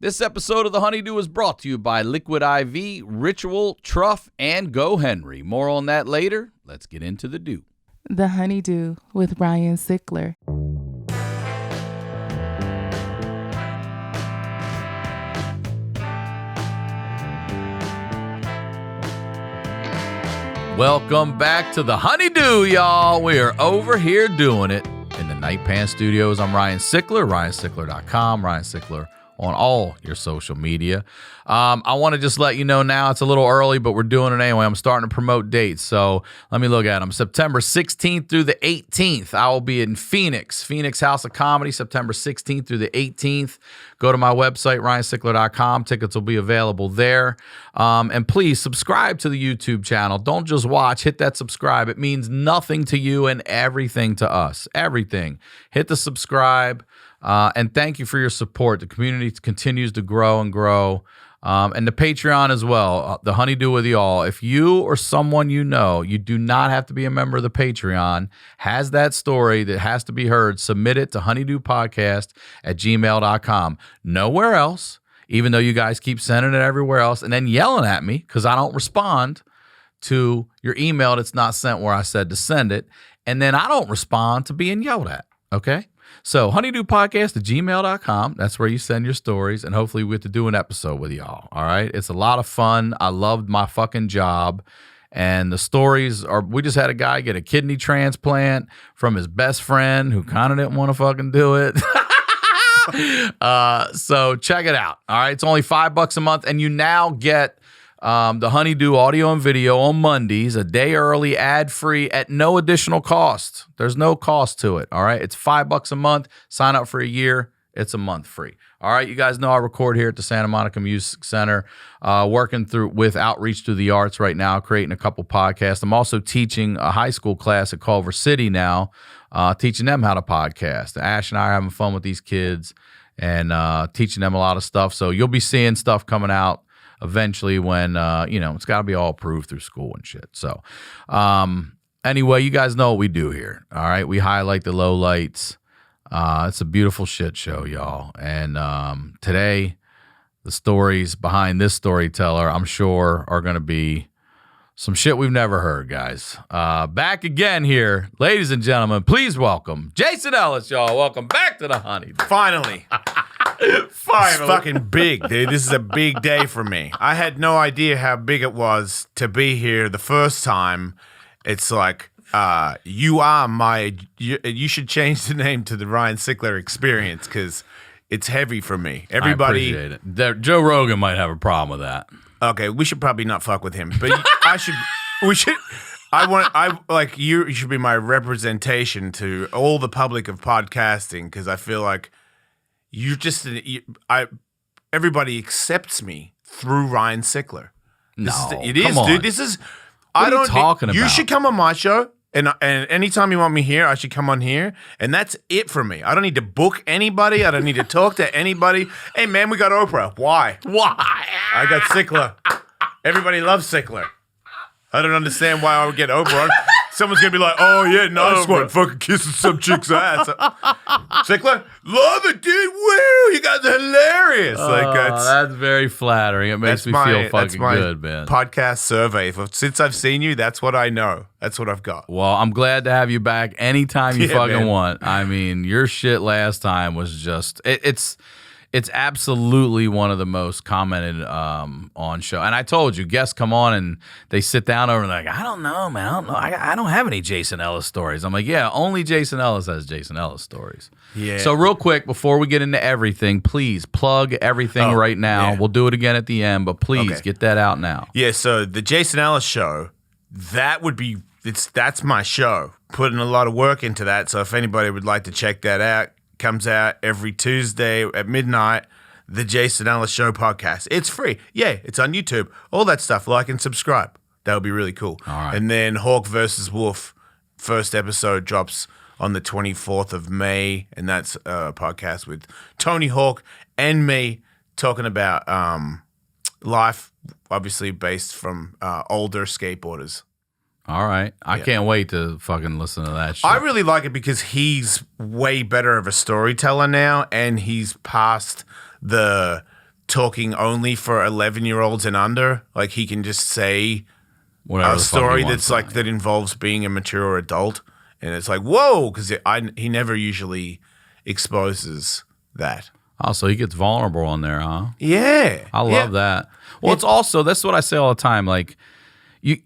This episode of the Honeydew is brought to you by Liquid IV, Ritual, Truff, and GOHENRY. More on that later. Let's get into the dew. The Honeydew with Ryan Sickler. Welcome back to the Honeydew, y'all. We are over here doing it in the Night Pants Studios. I'm Ryan Sickler, RyanSickler.com, Ryan Sickler on all your social media. I want to just let you know now, it's a little early, but we're doing it anyway. I'm starting to promote dates, so let me look at them. September 16th through the 18th, I will be in Phoenix House of Comedy, September 16th through the 18th. Go to my website, RyanSickler.com. Tickets will be available there. And please subscribe to the YouTube channel. Don't just watch. Hit that subscribe. It means nothing to you and everything to us. Everything. Hit the subscribe. And thank you for your support. The community continues to grow and grow. And the Patreon as well, the Honeydew with y'all. If you or someone you know, you do not have to be a member of the Patreon, has that story that has to be heard, submit it to honeydewpodcast@gmail.com. Nowhere else, even though you guys keep sending it everywhere else and then yelling at me because I don't respond to your email that's not sent where I said to send it. And then I don't respond to being yelled at, okay? So, honeydewpodcast@gmail.com. That's where you send your stories, and hopefully we get to do an episode with y'all, all right? It's a lot of fun. I loved my fucking job, and the stories are, we just had a guy get a kidney transplant from his best friend who kind of didn't want to fucking do it. So, check it out, all right? It's only $5 a month, and you now get the Honeydew audio and video on Mondays, a day early, ad-free, at no additional cost. There's no cost to it, all right? It's $5 a month. Sign up for a year. It's a month free. All right, you guys know I record here at the Santa Monica Music Center, working through with Outreach to the Arts right now, creating a couple podcasts. I'm also teaching a high school class at Culver City now, teaching them how to podcast. Ash and I are having fun with these kids and teaching them a lot of stuff. So you'll be seeing stuff coming out eventually when, it's got to be all approved through school and shit. So anyway, you guys know what we do here. All right. We highlight the lowlights. It's a beautiful shit show, y'all. And today, the stories behind this storyteller, I'm sure, are going to be some shit we've never heard, guys. Back again here, ladies and gentlemen, please welcome Jason Ellis, y'all. Welcome back to the Honey. Finally. It's fucking big, dude. This is a big day for me. I had no idea how big it was to be here the first time. It's like, you should change the name to the Ryan Sickler Experience because it's heavy for me. Everybody, I appreciate it. Joe Rogan might have a problem with that. Okay, we should probably not fuck with him, but you should be my representation to all the public of podcasting because I feel like everybody accepts me through Ryan Sickler. It is, dude. This is. What are you talking about? You should come on my show, and anytime you want me here, I should come on here, and that's it for me. I don't need to book anybody. I don't need to talk to anybody. Hey, man, we got Oprah. Why? I got Sickler. Everybody loves Sickler. I don't understand why I would get Oprah. Someone's going to be like, oh, yeah, nice one. Fucking kissing some chick's ass. Sickler? Love it, dude. Woo! You guys are hilarious. That's very flattering. It makes me feel fucking good, man. Podcast survey. Since I've seen you, that's what I know. That's what I've got. Well, I'm glad to have you back anytime you fucking want. I mean, your shit last time was just, it's absolutely one of the most commented on show. And I told you, guests come on and they sit down over and they're like, I don't know, man. I don't know. I don't have any Jason Ellis stories. I'm like, yeah, only Jason Ellis has Jason Ellis stories. Yeah. So real quick, before we get into everything, please plug everything right now. Yeah. We'll do it again at the end, but please get that out now. Yeah, so the Jason Ellis show, that's my show. Putting a lot of work into that. So if anybody would like to check that out, comes out every Tuesday at midnight, the Jason Ellis Show podcast. It's free. Yeah, it's on YouTube. All that stuff. Like and subscribe. That would be really cool. All right. And then Hawk versus Wolf, first episode drops on the 24th of May, and that's a podcast with Tony Hawk and me talking about life, obviously based from older skateboarders. All right. I can't wait to fucking listen to that shit. I really like it because he's way better of a storyteller now, and he's past the talking only for 11-year-olds and under. Like he can just say Whatever a the fuck he story wants that's to. like that involves being a mature adult, and it's like whoa, because he never usually exposes that. Oh, so he gets vulnerable on there, huh? Yeah, I love that. Well, it's also, that's what I say all the time. Like, you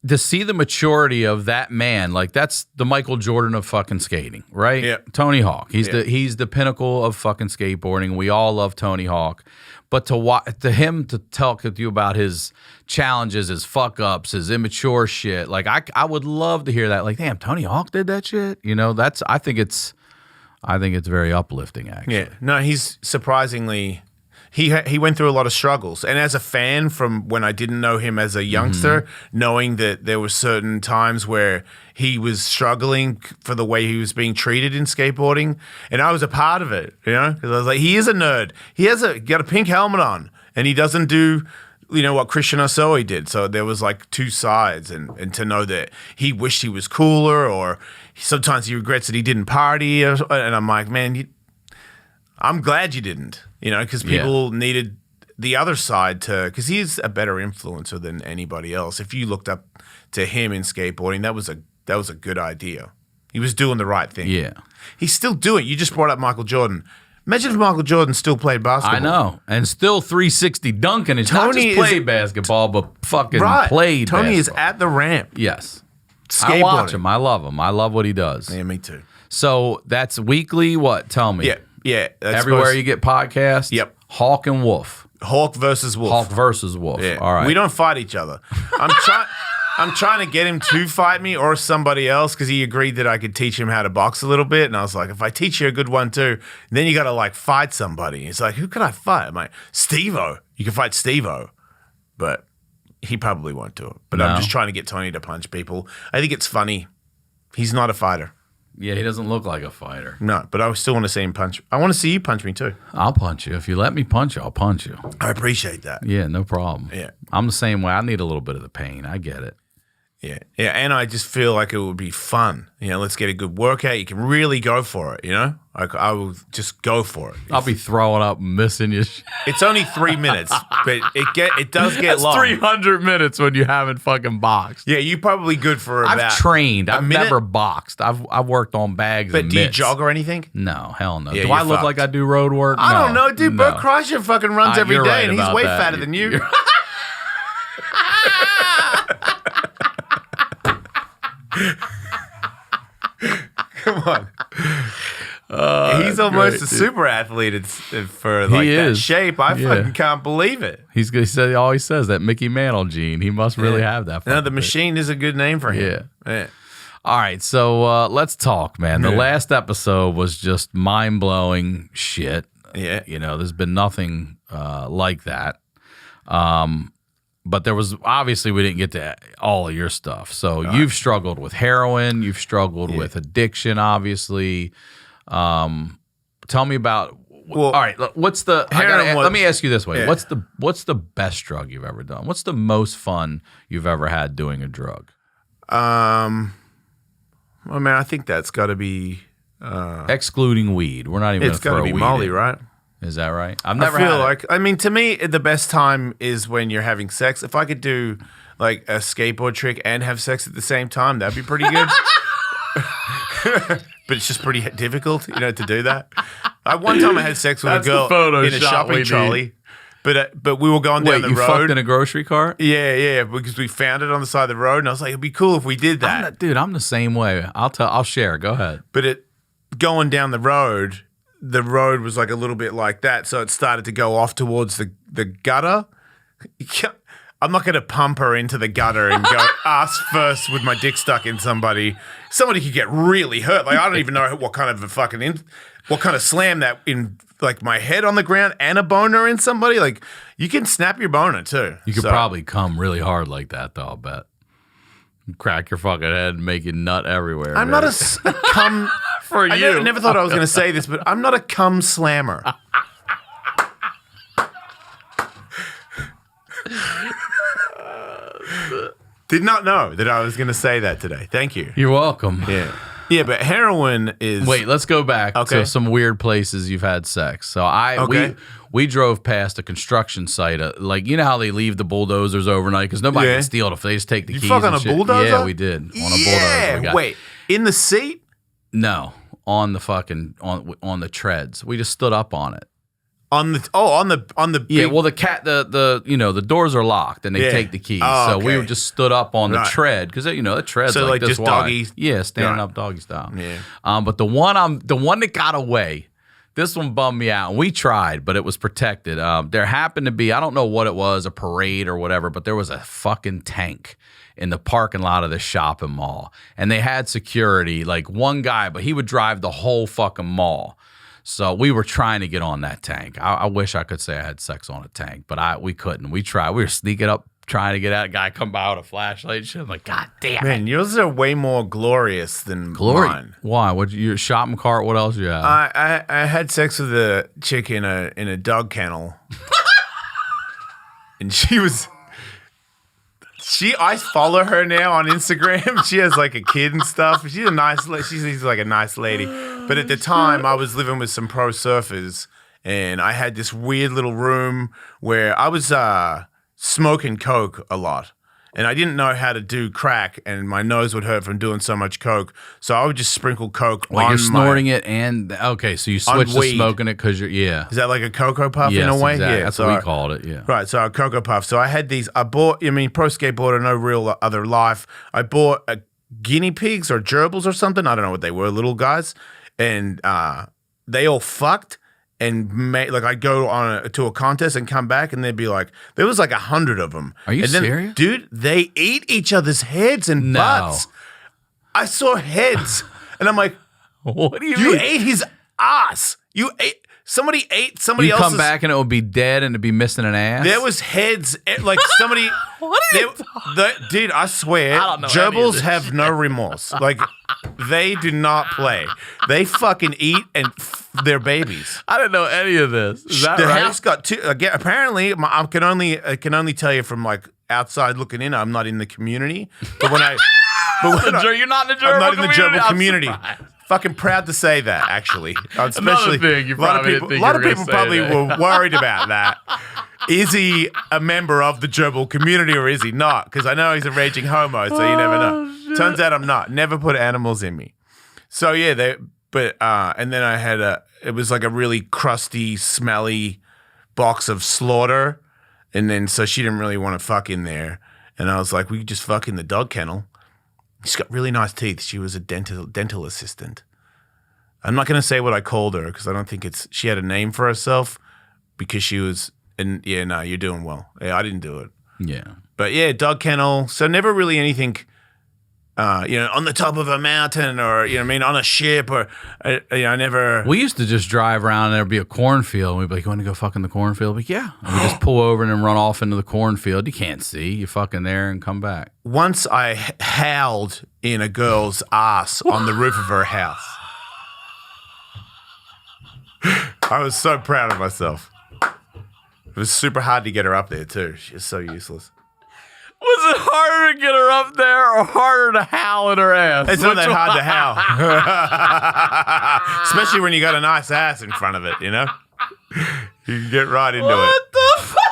to see the maturity of that man, like that's the Michael Jordan of fucking skating, right? Yeah. Tony Hawk. He's the pinnacle of fucking skateboarding. We all love Tony Hawk. But to him to talk to you about his challenges, his fuck ups, his immature shit, like I would love to hear that. Like, damn, Tony Hawk did that shit. You know, I think it's very uplifting, actually. Yeah, no, he's surprisingly. He went through a lot of struggles, and as a fan from when I didn't know him as a youngster, knowing that there were certain times where he was struggling for the way he was being treated in skateboarding, and I was a part of it, you know, because I was like, he is a nerd. He got a pink helmet on, and he doesn't do, you know, what Christian Osoe did. So there was like two sides, and to know that he wished he was cooler, or sometimes he regrets that he didn't party, and I'm like, man, I'm glad you didn't, you know, because people needed the other side because he's a better influencer than anybody else. If you looked up to him in skateboarding, that was a good idea. He was doing the right thing. Yeah. He's still doing it. You just brought up Michael Jordan. Imagine if Michael Jordan still played basketball. I know. And still 360 dunking. It's not just played basketball, but fucking played Tony basketball. is at the ramp. Yes. Skateboarding. I watch him. I love him. I love what he does. Yeah, me too. So that's weekly what? Tell me. Yeah. That's Everywhere you get podcasts? Yep. Hawk and Wolf. Hawk versus Wolf. Hawk versus Wolf. Yeah. All right. We don't fight each other. I'm trying to get him to fight me or somebody else because he agreed that I could teach him how to box a little bit. And I was like, if I teach you a good one too, then you got to like fight somebody. He's like, who could I fight? I'm like, Steve-O. You can fight Steve-O. But he probably won't do it. But I'm just trying to get Tony to punch people. I think it's funny. He's not a fighter. Yeah, he doesn't look like a fighter. No, but I still want to see him punch. I want to see you punch me too. I'll punch you. If you let me punch you, I'll punch you. I appreciate that. Yeah, no problem. Yeah. I'm the same way. I need a little bit of the pain. I get it. Yeah, and I just feel like it would be fun. You know, let's get a good workout. You can really go for it, you know? Like, I will just go for it. I'll be throwing up, missing you. It's only 3 minutes, but it does get That's long. 300 minutes when you haven't fucking boxed. Yeah, you're probably good for about I've trained. I've minute? never boxed. I've worked on bags But and do you mitts. jog or anything? No, hell no. Yeah, do I you're look fucked. like I do road work? I No, don't know, dude. no. Bert Kreischer fucking runs every You're day, right and he's about way that. fatter than you. Come on. He's almost great, a dude. super athlete for like that is. shape. I Yeah. fucking can't believe it. He always says that Mickey Mantle gene. He must really have that. No, fucking the bit. machine is a good name for him. Yeah. All right, so let's talk, man. The last episode was just mind-blowing shit. Yeah. You know, there's been nothing like that. But there was, obviously, we didn't get to all of your stuff. So you've struggled with heroin. You've struggled with addiction, obviously. Tell me about, all right, what's the, let me ask you this way. Yeah. What's the best drug you've ever done? What's the most fun you've ever had doing a drug? Well, man, I think that's got to be. Excluding weed. We're not even It's going got to to throw be weed Molly, in. right? Is that right? I've never I feel had it. like, I mean, to me, the best time is when you're having sex. If I could do like a skateboard trick and have sex at the same time, that'd be pretty good. But it's just pretty difficult, you know, to do that. One time I had sex with That's a the girl photo in a shot shopping we trolley. need. But we were going down the you road. fucked in a grocery cart? Yeah, because we found it on the side of the road, and I was like, it'd be cool if we did that. I'm the same way. I'll share. Go ahead. But going down the road was like a little bit like that, so it started to go off towards the gutter. I'm not going to pump her into the gutter and go ass first with my dick stuck in somebody. Somebody could get really hurt. Like, I don't even know what kind of what kind of slam that in, like, my head on the ground and a boner in somebody. Like, you can snap your boner too. You could probably come really hard like that, though, I'll bet. Crack your fucking head and make you nut everywhere. I'm not a cum. For I you. never thought I was going to say this, but I'm not a cum slammer. Did not know that I was going to say that today. Thank you. You're welcome. Yeah. Yeah, but heroin is. Wait, let's go back Okay. to some weird places you've had sex. So we drove past a construction site. Like, you know how they leave the bulldozers overnight because nobody can steal it. They just take the keys. fuck on and a shit. bulldozer? Yeah, we did on a bulldozer. We got, Wait, in the seat? no, on the fucking on the treads. We just stood up on it. On the Yeah, big, well, the doors are locked and they take the keys. Oh, so we okay. were just stood up on the Right. tread because the tread's So, like, this just wide. doggy- Yeah, standing Right. up doggy style. Yeah. But the one that got away, this one bummed me out. And we tried, but it was protected. There happened to be, I don't know what it was, a parade or whatever, but there was a fucking tank in the parking lot of the shopping mall, and they had security, like one guy, but he would drive the whole fucking mall. So we were trying to get on that tank. I wish I could say I had sex on a tank, but we couldn't. We tried. We were sneaking up, trying to get out. Guy come by with a flashlight and shit. I'm like, God damn it. Man, yours are way more glorious than mine. Why? What your shopping cart? What else you have? I had sex with a chick in a dog kennel, and I follow her now on Instagram. She has like a kid and stuff. She's a nice. She's like a nice lady. But at the time, I was living with some pro surfers, and I had this weird little room where I was smoking coke a lot. And I didn't know how to do crack, and my nose would hurt from doing so much coke. So I would just sprinkle coke on you're snorting it, and okay, so you switched to weed. smoking it because you're Is that like a Cocoa Puff yes, in a way? exactly. Yeah, That's so what we called it. Yeah, Right, so a Cocoa Puff. So I had these. Pro skateboarder, no real other life. I bought guinea pigs or gerbils or something. I don't know what they were, little guys, and they all fucked. And I'd go to a contest and come back, and they'd be like, there was like 100 of them. Are you and then, serious? Dude, they eat each other's heads and No. butts. I saw heads, and I'm like, what do you you mean? ate his ass. Somebody ate somebody You else's. come back and it would be dead and it'd be missing an ass. There was heads, like somebody. What are you Dude, I swear, I don't know any of gerbils this have no remorse. Like, they do not play. They fucking eat and their babies. I didn't know any of this. Is that The right? house got two. Again, apparently, I can only tell you from like outside looking in. I'm not in the community, but when I, You're not in the gerbil I'm not in the community? gerbil I'm community. surprised. Fucking proud to say that, actually. Especially, thing you a lot of probably people, didn't think a lot you of were people gonna probably say were worried about that. Is he a member of the gerbil community or is he not? Because I know he's a raging homo, so you never know. Turns out I'm not. Never put animals in me. So yeah, and then I had it was like a really crusty, smelly box of slaughter, and then so she didn't really want to fuck in there, and I was like, we could just fuck in the dog kennel. She's got really nice teeth. She was a dental assistant. I'm not going to say what I called her because I don't think she had a name for herself because she was, and yeah, no, you're doing well. Yeah, I didn't do it. Yeah. But yeah, dog kennel. So never really anything, on the top of a mountain or, on a ship or, I never. We used to just drive around and there'd be a cornfield. And we'd be like, you want to go fuck in the cornfield? Like, yeah. And we just pull over and then run off into the cornfield. You can't see. You fucking there and come back. Once I howled in a girl's ass on the roof of her house. I was so proud of myself. It was super hard to get her up there too. She's so useless. Was it harder to get her up there or harder to howl in her ass? It's not that hard to howl. Especially when you got a nice ass in front of it, You can get right into it. What the fuck?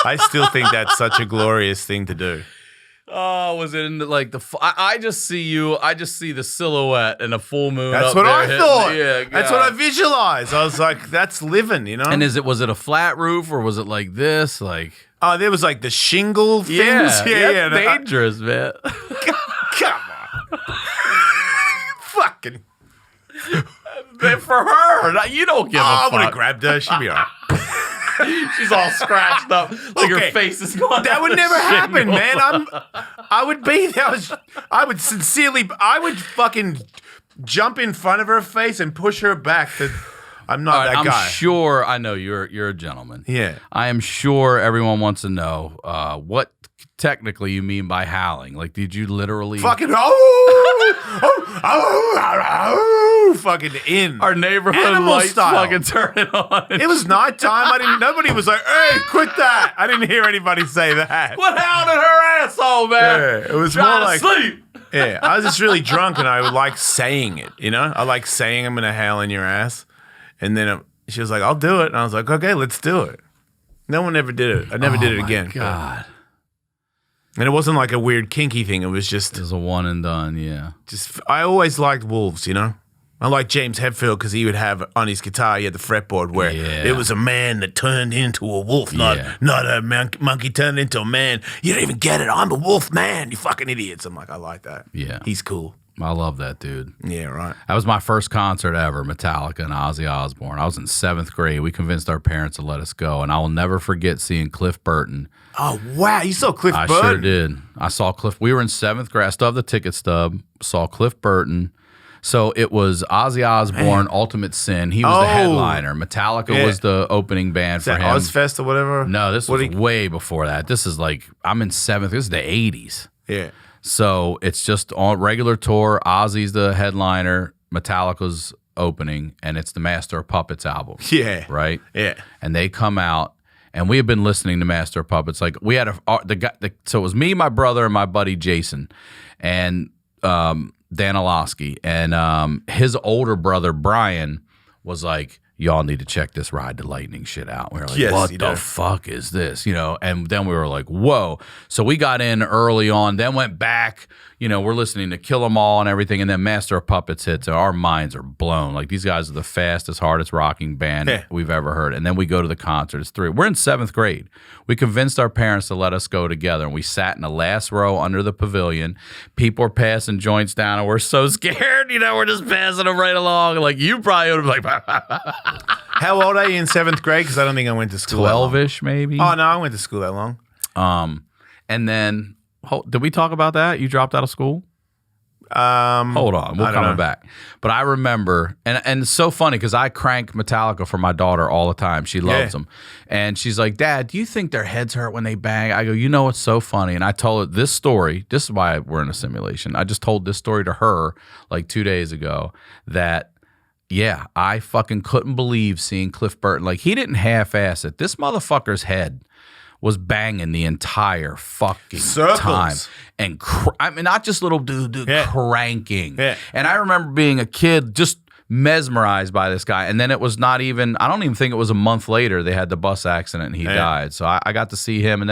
I still think that's such a glorious thing to do. Oh, was it in I just see the silhouette and a full moon. That's up what there I hitting- thought. Yeah, That's what I visualized. I was like, that's living, And was it a flat roof or was it like this? Like, Oh, there was like the shingle things. yeah, Yeah. that's dangerous, man. Come on. Fucking. For her, you don't give a I fuck. would have grabbed her. She'd be all right. She's all scratched up, like her Okay. face is going. That would never happen, man. I would be there. I would fucking jump in front of her face and push her back. I'm not that guy. I'm sure. I know you're a gentleman. Yeah. I am sure everyone wants to know what technically you mean by howling. Like, did you literally? Fucking oh! fucking in. Our neighborhood Animal lights style. fucking turning on. It was nighttime. Nobody was like, "Hey, quit that!" I didn't hear anybody say that. What happened to her asshole, man? Yeah, it was Trying more to like sleep. Yeah, I was just really drunk, and I would like saying it. You know, I like saying I'm gonna hail in your ass, and then she was like, "I'll do it," and I was like, "Okay, let's do it." No one ever did it. I never did it again. God. And it wasn't like a weird kinky thing. It was just It was a one and done, yeah. I always liked wolves, you know? I like James Hetfield because he would have on his guitar, he had the fretboard where it was a man that turned into a wolf, not a monkey turned into a man. You don't even get it. I'm a wolf man, you fucking idiots. I'm like, I like that. Yeah. He's cool. I love that dude. Yeah, right. That was my first concert ever, Metallica and Ozzy Osbourne. I was in 7th grade. We convinced our parents to let us go, and I will never forget seeing Cliff Burton. Oh, wow. You saw Cliff Burton? I sure did. I saw Cliff. We were in 7th grade. I still have the ticket stub. Saw Cliff Burton. So it was Ozzy Osbourne, Ultimate Sin. He was the headliner. Metallica was the opening band for him. Ozfest or whatever? No, this was way before that. This is like, I'm in 7th. This is the 80s. Yeah. So it's just on regular tour. Ozzy's the headliner, Metallica's opening, and it's the Master of Puppets album. Yeah. Right? Yeah. And they come out, and we had been listening to Master of Puppets. Like, we had so it was me, my brother, and my buddy Jason, and Dan Olowski. And his older brother, Brian, was like, y'all need to check this Ride the Lightning shit out. We were like, what the fuck is this? You know, and then we were like, whoa. So we got in early on, then went back. You know, we're listening to Kill 'Em All and everything, and then Master of Puppets hits, and our minds are blown. Like, these guys are the fastest, hardest rocking band we've ever heard. And then we go to the concert. It's 3. We're in 7th grade. We convinced our parents to let us go together, and we sat in the last row under the pavilion. People are passing joints down, and we're so scared. You know, we're just passing them right along. Like, you probably would have been like, how old are you in 7th grade? Because I don't think I went to school 12-ish, maybe. Oh, no, I went to school that long. And then, did we talk about that? You dropped out of school? Hold on, we're coming back. But I remember, and it's so funny because I crank Metallica for my daughter all the time. She loves them. And she's like, Dad, do you think their heads hurt when they bang? I go, you know what's so funny? And I told her this story. This is why we're in a simulation. I just told this story to her like 2 days ago that, yeah, I fucking couldn't believe seeing Cliff Burton. Like, he didn't half-ass it. This motherfucker's head was banging the entire fucking time. And I mean, not just little dude cranking. Yeah. And I remember being a kid just mesmerized by this guy. And then it was not even, I don't even think it was a month later, they had the bus accident and he died. So I got to see him. And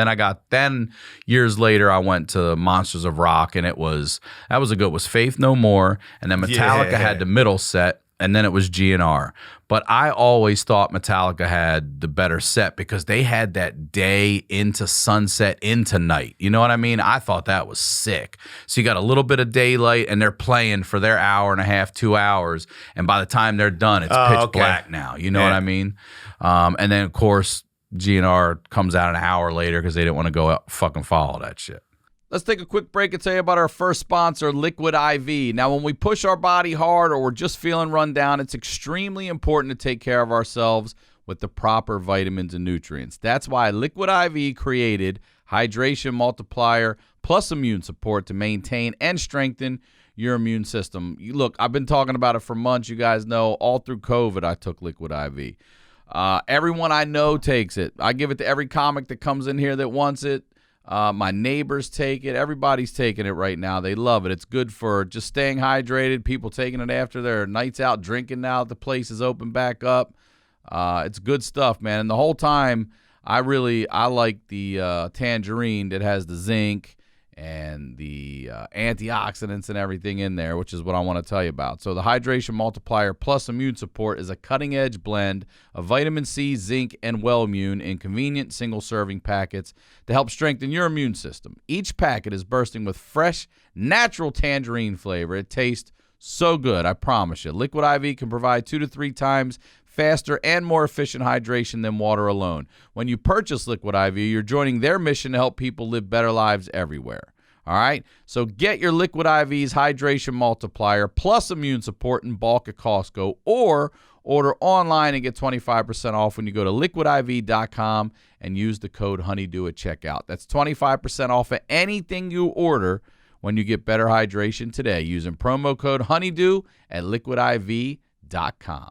then years later, I went to Monsters of Rock, and that was a good, was Faith No More. And then Metallica had the middle set. And then it was GNR. But I always thought Metallica had the better set because they had that day into sunset into night. You know what I mean? I thought that was sick. So you got a little bit of daylight, and they're playing for their hour and a half, 2 hours. And by the time they're done, it's pitch black now. You know what I mean? And then, of course, GNR comes out an hour later because they didn't want to go out fucking follow that shit. Let's take a quick break and tell you about our first sponsor, Liquid IV. Now, when we push our body hard or we're just feeling run down, it's extremely important to take care of ourselves with the proper vitamins and nutrients. That's why Liquid IV created Hydration Multiplier Plus Immune Support to maintain and strengthen your immune system. Look, I've been talking about it for months. You guys know all through COVID, I took Liquid IV. Everyone I know takes it. I give it to every comic that comes in here that wants it. My neighbors take it. Everybody's taking it right now. They love it. It's good for just staying hydrated. People taking it after their nights out drinking now that the place is open back up. It's good stuff, man. And the whole time, I like the tangerine that has the zinc and the antioxidants and everything in there, which is what I want to tell you about. So the Hydration Multiplier Plus Immune Support is a cutting-edge blend of vitamin C, zinc, and Wellmune in convenient single-serving packets to help strengthen your immune system. Each packet is bursting with fresh, natural tangerine flavor. It tastes so good, I promise you. Liquid IV can provide 2 to 3 times faster and more efficient hydration than water alone. When you purchase Liquid IV, you're joining their mission to help people live better lives everywhere. All right? So get your Liquid IV's Hydration Multiplier plus Immune Support in bulk at Costco, or order online and get 25% off when you go to liquidiv.com and use the code HoneyDew at checkout. That's 25% off of anything you order when you get better hydration today using promo code HoneyDew at liquidiv.com.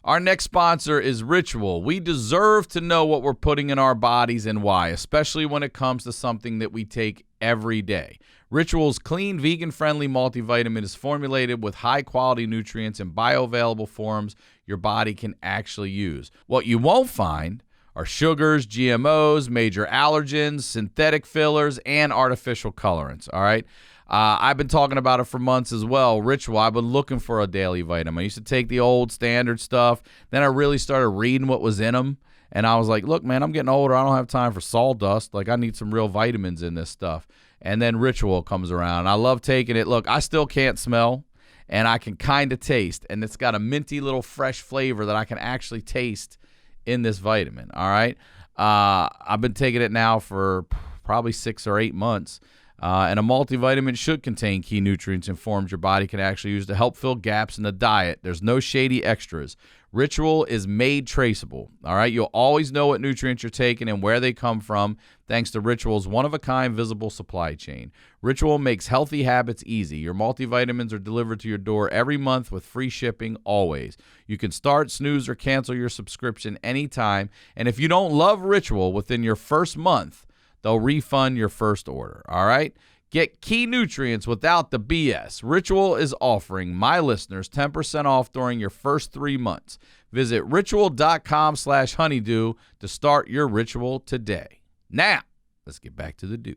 Our next sponsor is Ritual. We deserve to know what we're putting in our bodies and why, especially when it comes to something that we take every day. Ritual's clean, vegan-friendly multivitamin is formulated with high-quality nutrients in bioavailable forms your body can actually use. What you won't find are sugars, GMOs, major allergens, synthetic fillers, and artificial colorants, all right? I've been talking about it for months as well. Ritual, I've been looking for a daily vitamin. I used to take the old standard stuff. Then I really started reading what was in them. And I was like, look, man, I'm getting older. I don't have time for sawdust. Like, I need some real vitamins in this stuff. And then Ritual comes around. I love taking it. Look, I still can't smell, and I can kind of taste. And it's got a minty little fresh flavor that I can actually taste in this vitamin, all right? I've been taking it now for probably 6 or 8 months. And a multivitamin should contain key nutrients and forms your body can actually use to help fill gaps in the diet. There's no shady extras. Ritual is made traceable, all right? You'll always know what nutrients you're taking and where they come from thanks to Ritual's one-of-a-kind visible supply chain. Ritual makes healthy habits easy. Your multivitamins are delivered to your door every month with free shipping always. You can start, snooze, or cancel your subscription anytime. And if you don't love Ritual within your first month, they'll refund your first order, all right? Get key nutrients without the BS. Ritual is offering my listeners 10% off during your first 3 months. Visit ritual.com/honeydew to start your ritual today. Now, let's get back to the do.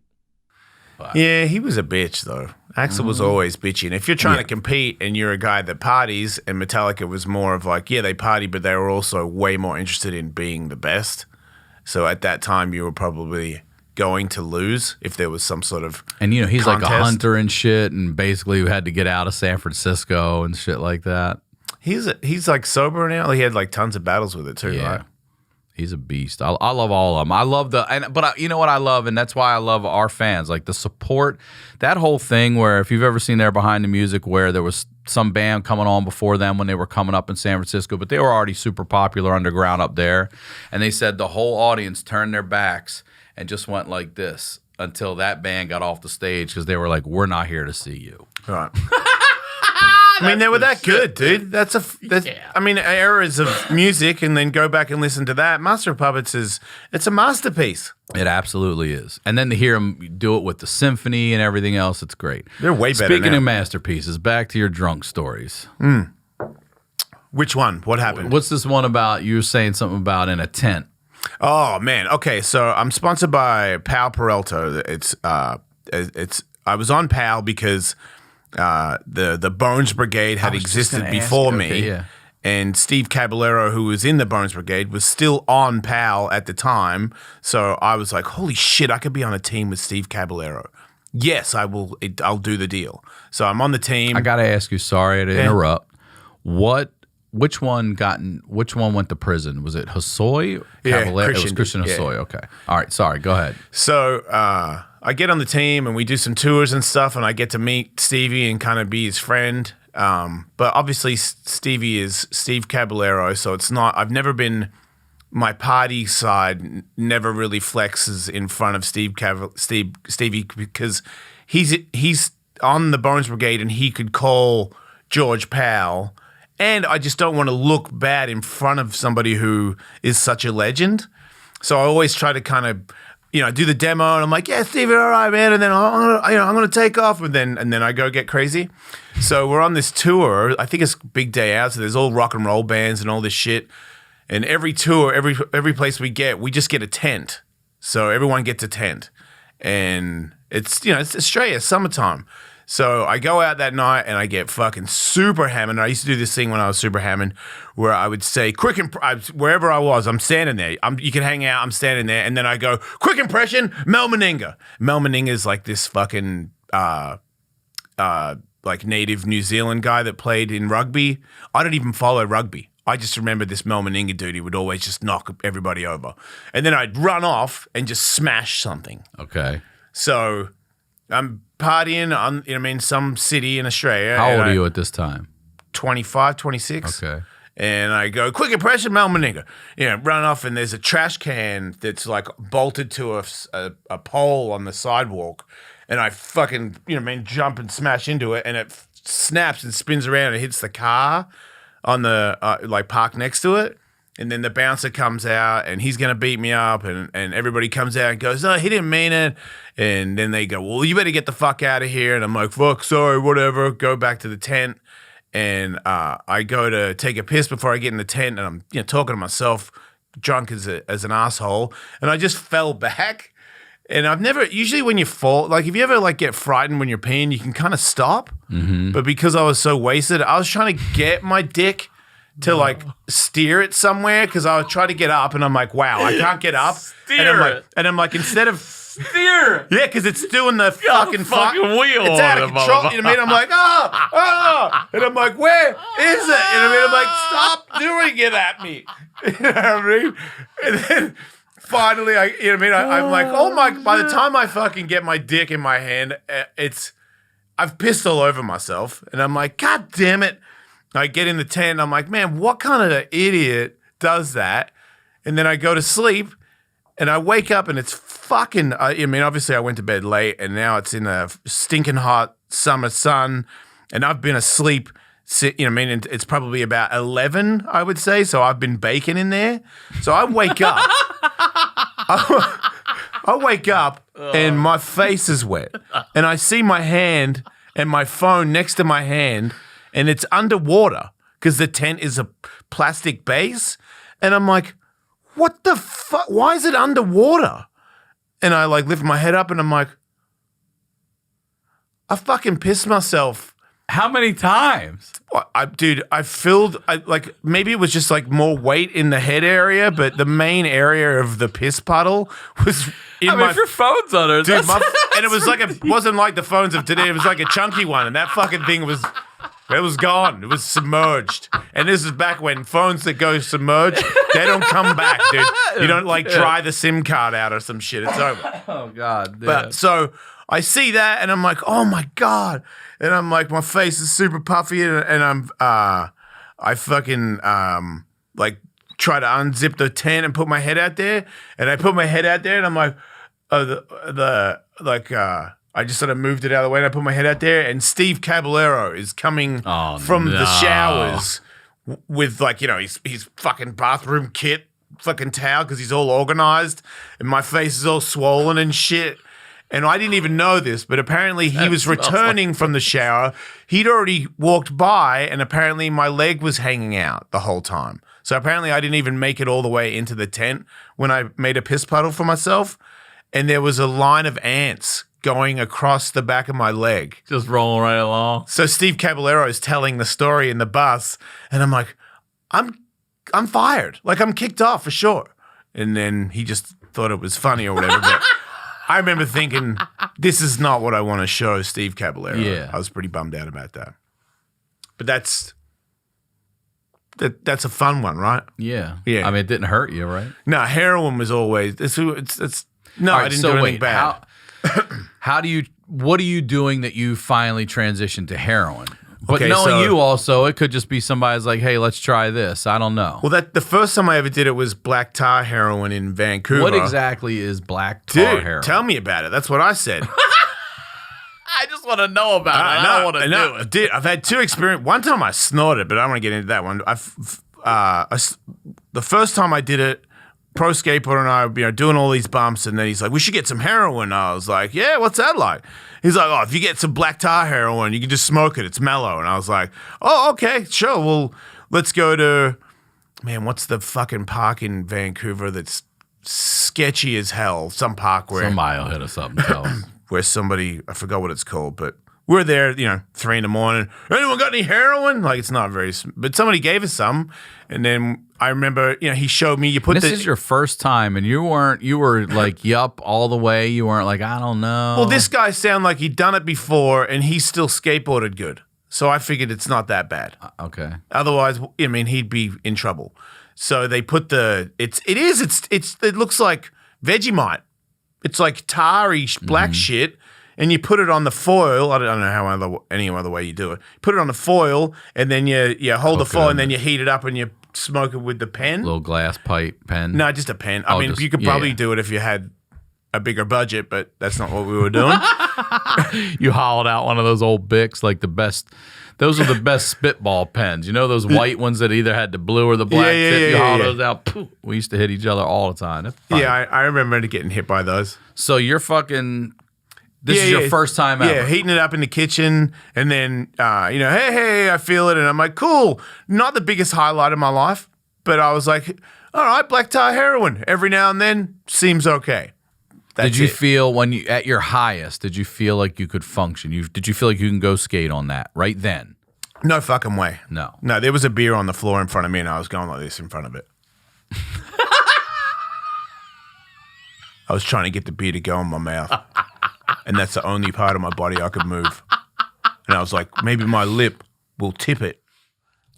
Yeah, he was a bitch, though. Axl was always bitchy. And if you're trying to compete and you're a guy that parties, and Metallica was more of like, yeah, they party, but they were also way more interested in being the best. So at that time, you were probably going to lose if there was some sort of And, he's contest. like a hunter and shit, and basically had to get out of San Francisco and shit like that. He's like sober now. He had like tons of battles with it too, Yeah. right? He's a beast. I love all of them. I love but you know what I love, and that's why I love our fans, like the support. That whole thing where if you've ever seen there behind the music, where there was some band coming on before them when they were coming up in San Francisco, but they were already super popular underground up there, and they said the whole audience turned their backs and just went like this until that band got off the stage because they were like, "We're not here to see you." Right. I mean, they were that good, dude. That's I mean, eras of music, and then go back and listen to that. Master of Puppets it's a masterpiece. It absolutely is. And then to hear them do it with the symphony and everything else, it's great. They're way better Speaking now. of masterpieces, back to your drunk stories. Which one? What happened? What's this one about? You were saying something about in a tent. Oh man. Okay, so I'm sponsored by Pal Peralta. I was on Pal because the Bones Brigade had existed before me. Okay, yeah. And Steve Caballero, who was in the Bones Brigade, was still on Pal at the time. So I was like, holy shit, I could be on a team with Steve Caballero. Yes, I will. I'll do the deal. So I'm on the team. I got to ask you, sorry to interrupt. Which one went to prison? Was it Hosoi? Yeah, Caballero? It was Christian. Christian Yeah. Hosoi. Okay. All right. Sorry. Go ahead. So I get on the team and we do some tours and stuff, and I get to meet Stevie and kind of be his friend. But obviously Stevie is Steve Caballero, so it's not. I've never been. My party side never really flexes in front of Stevie because he's on the Bones Brigade and he could call George Powell. And I just don't want to look bad in front of somebody who is such a legend. So I always try to kind of, do the demo, and I'm like, yeah, Stevie, all right, man. And then I'm gonna take off, and then I go get crazy. So we're on this tour. I think it's big day out. So there's all rock and roll bands and all this shit. And every tour, every place we just get a tent. So everyone gets a tent, and it's Australia, summertime. So I go out that night and I get fucking super hammered. I used to do this thing when I was super hammered where I would say, wherever I was, I'm standing there. You can hang out, I'm standing there. And then I go, quick impression, Mel Meninga. Mel Meninga is like this fucking like native New Zealand guy that played in rugby. I don't even follow rugby. I just remember this Mel Meninga dude. He would always just knock everybody over. And then I'd run off and just smash something. Okay. So I'm partying in some city in Australia. How old are you at this time? 25, 26. Okay. And I go, quick impression, Mel Meninga. Run off, and there's a trash can that's like bolted to a pole on the sidewalk. and I fucking, jump and smash into it, and it snaps and spins around and hits the car on the, park next to it. And then the bouncer comes out and he's going to beat me up and everybody comes out and goes, oh, he didn't mean it. And then they go, well, you better get the fuck out of here. And I'm like, fuck, sorry, whatever. Go back to the tent. And I go to take a piss before I get in the tent and I'm talking to myself, drunk as an asshole. And I just fell back. And I've never, usually when you fall, like if you ever get frightened when you're peeing, you can kind of stop. Mm-hmm. But because I was so wasted, I was trying to get my dick to steer it somewhere because I would try to get up and I'm like, wow, I can't get up. And I'm like, instead of steer, yeah, because it's doing the fucking wheel. It's out of control. You know what I mean? I'm like, and I'm like, where is it? And I'm like, stop doing it at me. You know what I mean? And then finally, I'm like, oh my! By the time I fucking get my dick in my hand, I've pissed all over myself, and I'm like, God damn it. I get in the tent, I'm like, man, what kind of idiot does that? And then I go to sleep, and I wake up, and it's fucking, obviously I went to bed late, and now it's in a stinking hot summer sun, and I've been asleep, it's probably about 11, I would say, so I've been baking in there. So I wake up. I wake up, and my face is wet, and I see my hand and my phone next to my hand, and it's underwater because the tent is a plastic base. And I'm like, what the fuck? Why is it underwater? And I lift my head up and I'm like, I fucking pissed myself. How many times? Maybe it was just more weight in the head area, but the main area of the piss puddle was if your phone's under it. Dude, and it was it wasn't like the phones of today. It was like a chunky one. And that fucking thing was... It was gone. It was submerged. And this is back when phones that go submerged, they don't come back, dude. You don't dry the SIM card out or some shit. It's over. Oh, God. Dude. But so I see that and I'm like, oh my God. And I'm like, my face is super puffy and I fucking try to unzip the tent and put my head out there. And I put my head out there and I'm like, I just sort of moved it out of the way and I put my head out there and Steve Caballero is coming from the showers with his fucking bathroom kit, fucking towel because he's all organized and my face is all swollen and shit. And I didn't even know this, but apparently he was returning from the shower. He'd already walked by and apparently my leg was hanging out the whole time. So apparently I didn't even make it all the way into the tent when I made a piss puddle for myself. And there was a line of ants going across the back of my leg. Just rolling right along. So Steve Caballero is telling the story in the bus, and I'm like, I'm fired. I'm kicked off for sure. And then he just thought it was funny or whatever. But I remember thinking, this is not what I want to show Steve Caballero. Yeah. I was pretty bummed out about that. But that's a fun one, right? Yeah. Yeah. I mean, it didn't hurt you, right? No, heroin was always, I didn't do anything bad. What are you doing that you finally transitioned to heroin? But Okay, knowing so- you also, it could just be somebody's like, hey, let's try this. I don't know. Well, the first time I ever did it was black tar heroin in Vancouver. What exactly is black tar Dude, heroin? tell me about it. That's what I said. I just want to know about it. I don't want to do it. Dude, I've had two experiences. One time I snorted, but I don't want to get into that one. The first time I did it, pro skateboarder and I were doing all these bumps, and then he's like, we should get some heroin. I was like, yeah, what's that like? He's like, oh, if you get some black tar heroin, you can just smoke it. It's mellow. And I was like, oh, okay, sure. Well, let's go to, man, what's the fucking park in Vancouver that's sketchy as hell? Some park where Somebody will hit us up and tell us. where somebody, I forgot what it's called, but we're there, 3 a.m. Anyone got any heroin? It's not very, but somebody gave us some. And then I remember, he showed me, This is your first time, and you were like, yup, all the way. You weren't like, I don't know. Well, this guy sounded like he'd done it before, and he still skateboarded good. So I figured it's not that bad. Okay. Otherwise, he'd be in trouble. So they put it looks like Vegemite. It's like tarry black shit. And you put it on the foil. I don't know any other way you do it. Put it on the foil, and then you hold the foil, and then you heat it up, and you smoke it with the pen. Little glass pipe pen. No, just a pen. I mean, you could probably do it if you had a bigger budget, but that's not what we were doing. You hollowed out one of those old Bics, like the best. Those are the best spitball pens. You know those white ones that either had the blue or the black tip? You haul those out. Poof. We used to hit each other all the time. Yeah, I remember getting hit by those. So you're fucking... This is your first time ever. Yeah, heating it up in the kitchen, and then, hey, I feel it, and I'm like, cool. Not the biggest highlight of my life, but I was like, all right, black tar heroin. Every now and then, seems okay. Did you feel when you at your highest? Did you feel like you could function? Did you feel like you can go skate on that right then? No fucking way. No. There was a beer on the floor in front of me, and I was going like this in front of it. I was trying to get the beer to go in my mouth, and that's the only part of my body I could move. And I was like, maybe my lip will tip it.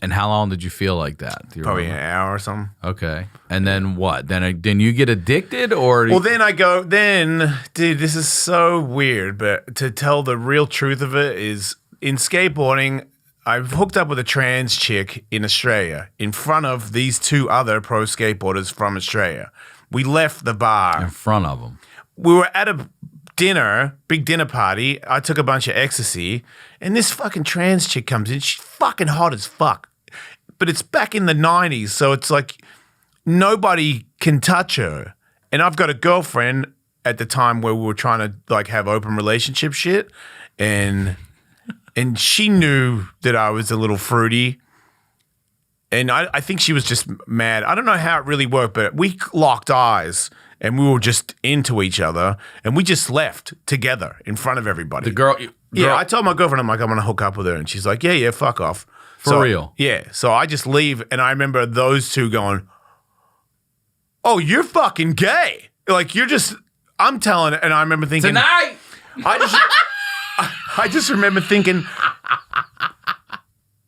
And how long did you feel like that? Probably an hour or something. Okay. And then what? Then you get addicted or? Well, dude, this is so weird, but to tell the real truth of it is in skateboarding, I've hooked up with a trans chick in Australia in front of these two other pro skateboarders from Australia. We left the bar. In front of them. We were at a big dinner party. I took a bunch of ecstasy, and this fucking trans chick comes in. She's fucking hot as fuck. But it's back in the 90s, so it's like nobody can touch her. And I've got a girlfriend at the time where we were trying to like have open relationship shit, and she knew that I was a little fruity. And I think she was just mad. I don't know how it really worked, but we locked eyes and we were just into each other, and we just left together in front of everybody. The girl. Yeah, I told my girlfriend, I'm like, I'm going to hook up with her. And she's like, yeah, fuck off. For real? Yeah. So I just leave, and I remember those two going, oh, you're fucking gay. Like, you're just, I'm telling it. And I remember thinking. Tonight! I just remember thinking,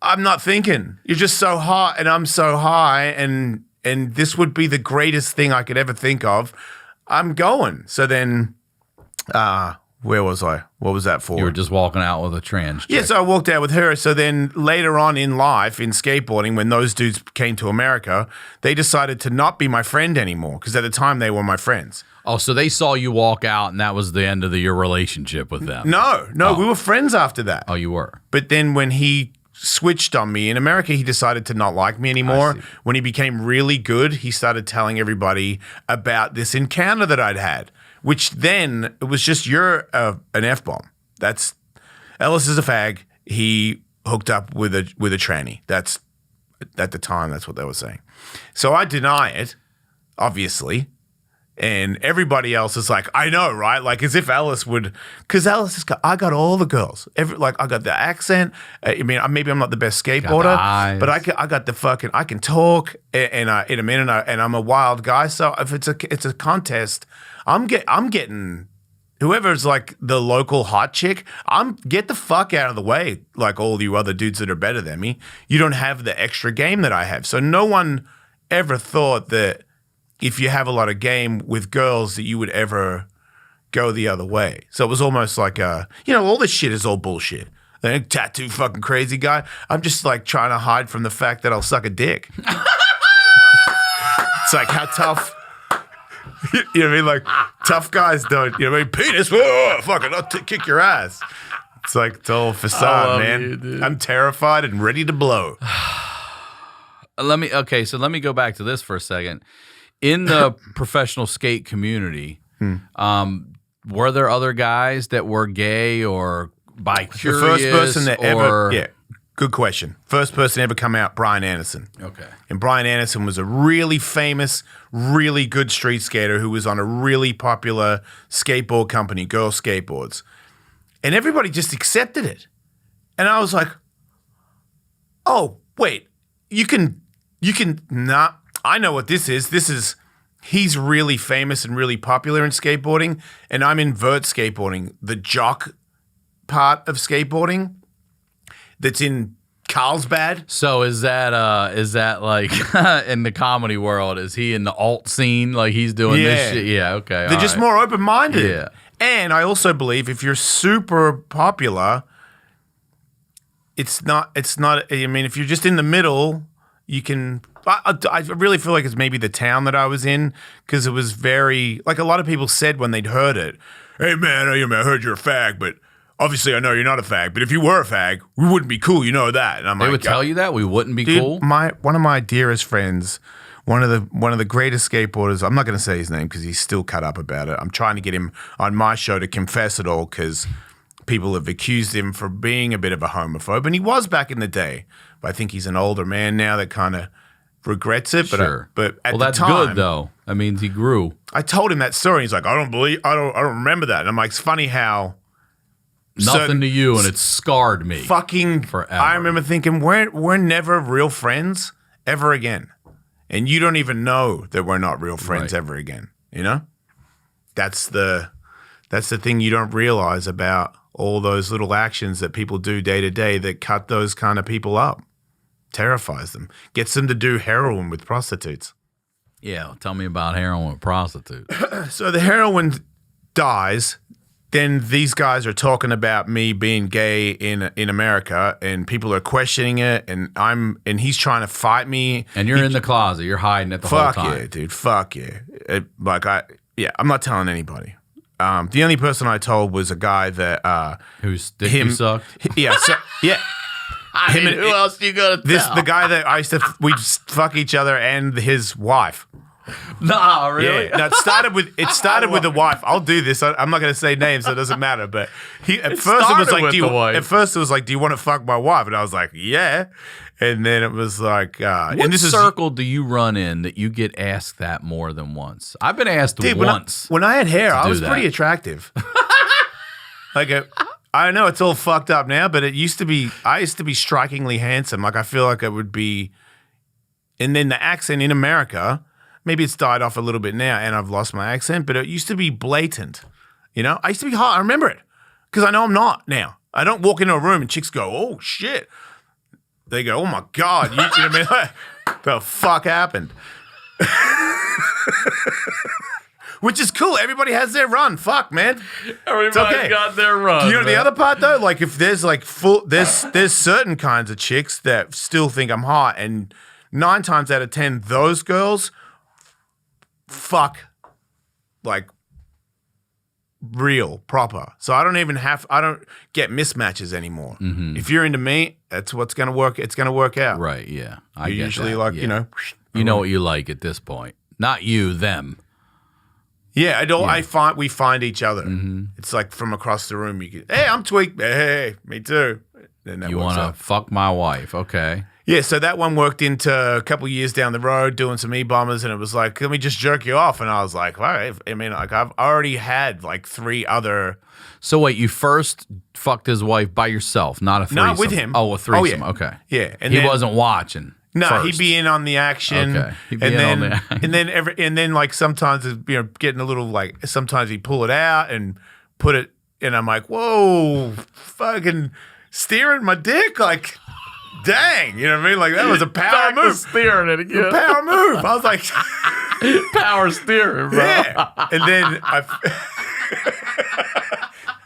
I'm not thinking. You're just so hot, and I'm so high, and this would be the greatest thing I could ever think of. I'm going. So then, where was I? What was that for? You were just walking out with a trans chick. Yeah, so I walked out with her. So then later on in life, in skateboarding, when those dudes came to America, they decided to not be my friend anymore, because at the time they were my friends. Oh, so they saw you walk out, and that was the end of your relationship with them. No, we were friends after that. Oh, you were? But then when he switched on me in America, he decided to not like me anymore. When he became really good, he started telling everybody about this encounter that I'd had, which then it was just, you're an F-bomb. That's, Ellis is a fag. He hooked up with a tranny. That's, at the time, that's what they were saying. So I deny it, obviously. And everybody else is like, I know, right? Like, as if Ellis would, because Ellis has got, I got all the girls. I got the accent. I mean, maybe I'm not the best skateboarder, but I got the fucking, I can talk, and in a minute, and I'm a wild guy. So if it's a contest, I'm getting whoever's like the local hot chick. Get the fuck out of the way. Like all you other dudes that are better than me, you don't have the extra game that I have. So no one ever thought that if you have a lot of game with girls that you would ever go the other way. So it was almost like, all this shit is all bullshit. The tattoo fucking crazy guy. I'm just like trying to hide from the fact that I'll suck a dick. It's like how tough, you know what I mean? Like tough guys don't, you know what I mean? Penis, fucking, I'll kick your ass. It's like it's all facade, man. You, I'm terrified and ready to blow. Let me go back to this for a second. In the professional skate community, were there other guys that were gay or bi-curious? The first person that ever, good question. First person to ever come out, Brian Anderson. Okay. And Brian Anderson was a really famous, really good street skater who was on a really popular skateboard company, Girl Skateboards. And everybody just accepted it. And I was like, oh, wait, you can not. I know what this is. He's really famous and really popular in skateboarding, and I'm in vert skateboarding, the jock part of skateboarding that's in Carlsbad. So is that like in the comedy world? Is he in the alt scene? Like he's doing this shit? Yeah, okay. They're just more open-minded. Yeah. And I also believe if you're super popular, it's not, I mean, if you're just in the middle you can. I really feel like it's maybe the town that I was in because it was very like a lot of people said when they'd heard it. Hey man, I heard you're a fag, but obviously I know you're not a fag. But if you were a fag, we wouldn't be cool. You know that. And I'm They would tell you that we wouldn't be cool. One of my dearest friends. One of the greatest skateboarders. I'm not going to say his name because he's still cut up about it. I'm trying to get him on my show to confess it all because people have accused him for being a bit of a homophobe, and he was back in the day. But I think he's an older man now that kind of regrets it. But Sure. But at the that's time, good though. That means he grew. I told him that story. He's like, I don't remember that. And I'm like, it's funny how Nothing to you, and it scarred me. Fucking forever. I remember thinking we're never real friends ever again. And you don't even know that we're not real friends ever again. You know? That's the thing you don't realize about all those little actions that people do day to day that cut those kind of people up. Terrifies them. Gets them to do heroin with prostitutes. Yeah, tell me about heroin with prostitutes. So the heroin dies. Then these guys are talking about me being gay in America, and people are questioning it, and he's trying to fight me. And you're in the closet. You're hiding it the whole time. Fuck yeah, dude. Fuck yeah. I'm not telling anybody. The only person I told was a guy that Whose dick you sucked? Yeah. So, yeah. Who else you gonna tell? The guy that we'd fuck each other and his wife. Nah, really? Yeah. No, it started with the wife. I'll do this. I'm not going to say names, so it doesn't matter. But at first it was like, do you want to fuck my wife? And I was like, yeah. And then it was like, what circle do you run in that you get asked that more than once? I've been asked once. When I had hair, I was pretty attractive. I know it's all fucked up now, but I used to be strikingly handsome. Like I feel like I would be. And then the accent in America. Maybe it's died off a little bit now and I've lost my accent, but it used to be blatant. You know, I used to be hot. I remember it because I know I'm not now. I don't walk into a room and chicks go, oh, shit. They go, oh, my God. You know what I mean? Like, the fuck happened? Which is cool. Everybody has their run. Fuck, man. Everybody got their run. Do you know the other part, though? Like if there's like there's certain kinds of chicks that still think I'm hot, and 9 times out of 10, those girls fuck like real proper. So I don't get mismatches anymore. Mm-hmm. If you're into me, that's what's gonna work. It's gonna work out. Right, yeah. I usually that. You know what you like at this point. Not you, them. Yeah, we find each other. Mm-hmm. It's like from across the room you get, hey, I'm tweaked. Hey, me too. Then you wanna fuck my wife, okay. Yeah, so that one worked into a couple years down the road doing some E-bombers, and it was like, let me just jerk you off. And I was like, all right. I mean, like I've already had like 3 other. So wait, you first fucked his wife by yourself, not a threesome? Not with him. Oh, a threesome. Oh, yeah. Okay. Yeah. And he wasn't watching. No, first. he'd be in on the action. Okay. He'd be in on the action. And then like sometimes getting a little like sometimes he'd pull it out and put it, and I'm like, whoa, fucking steering my dick like. Dang, you know what I mean? Like that was a power move. Steering it again. Power move. I was like, power steering, bro. Yeah. And then I'm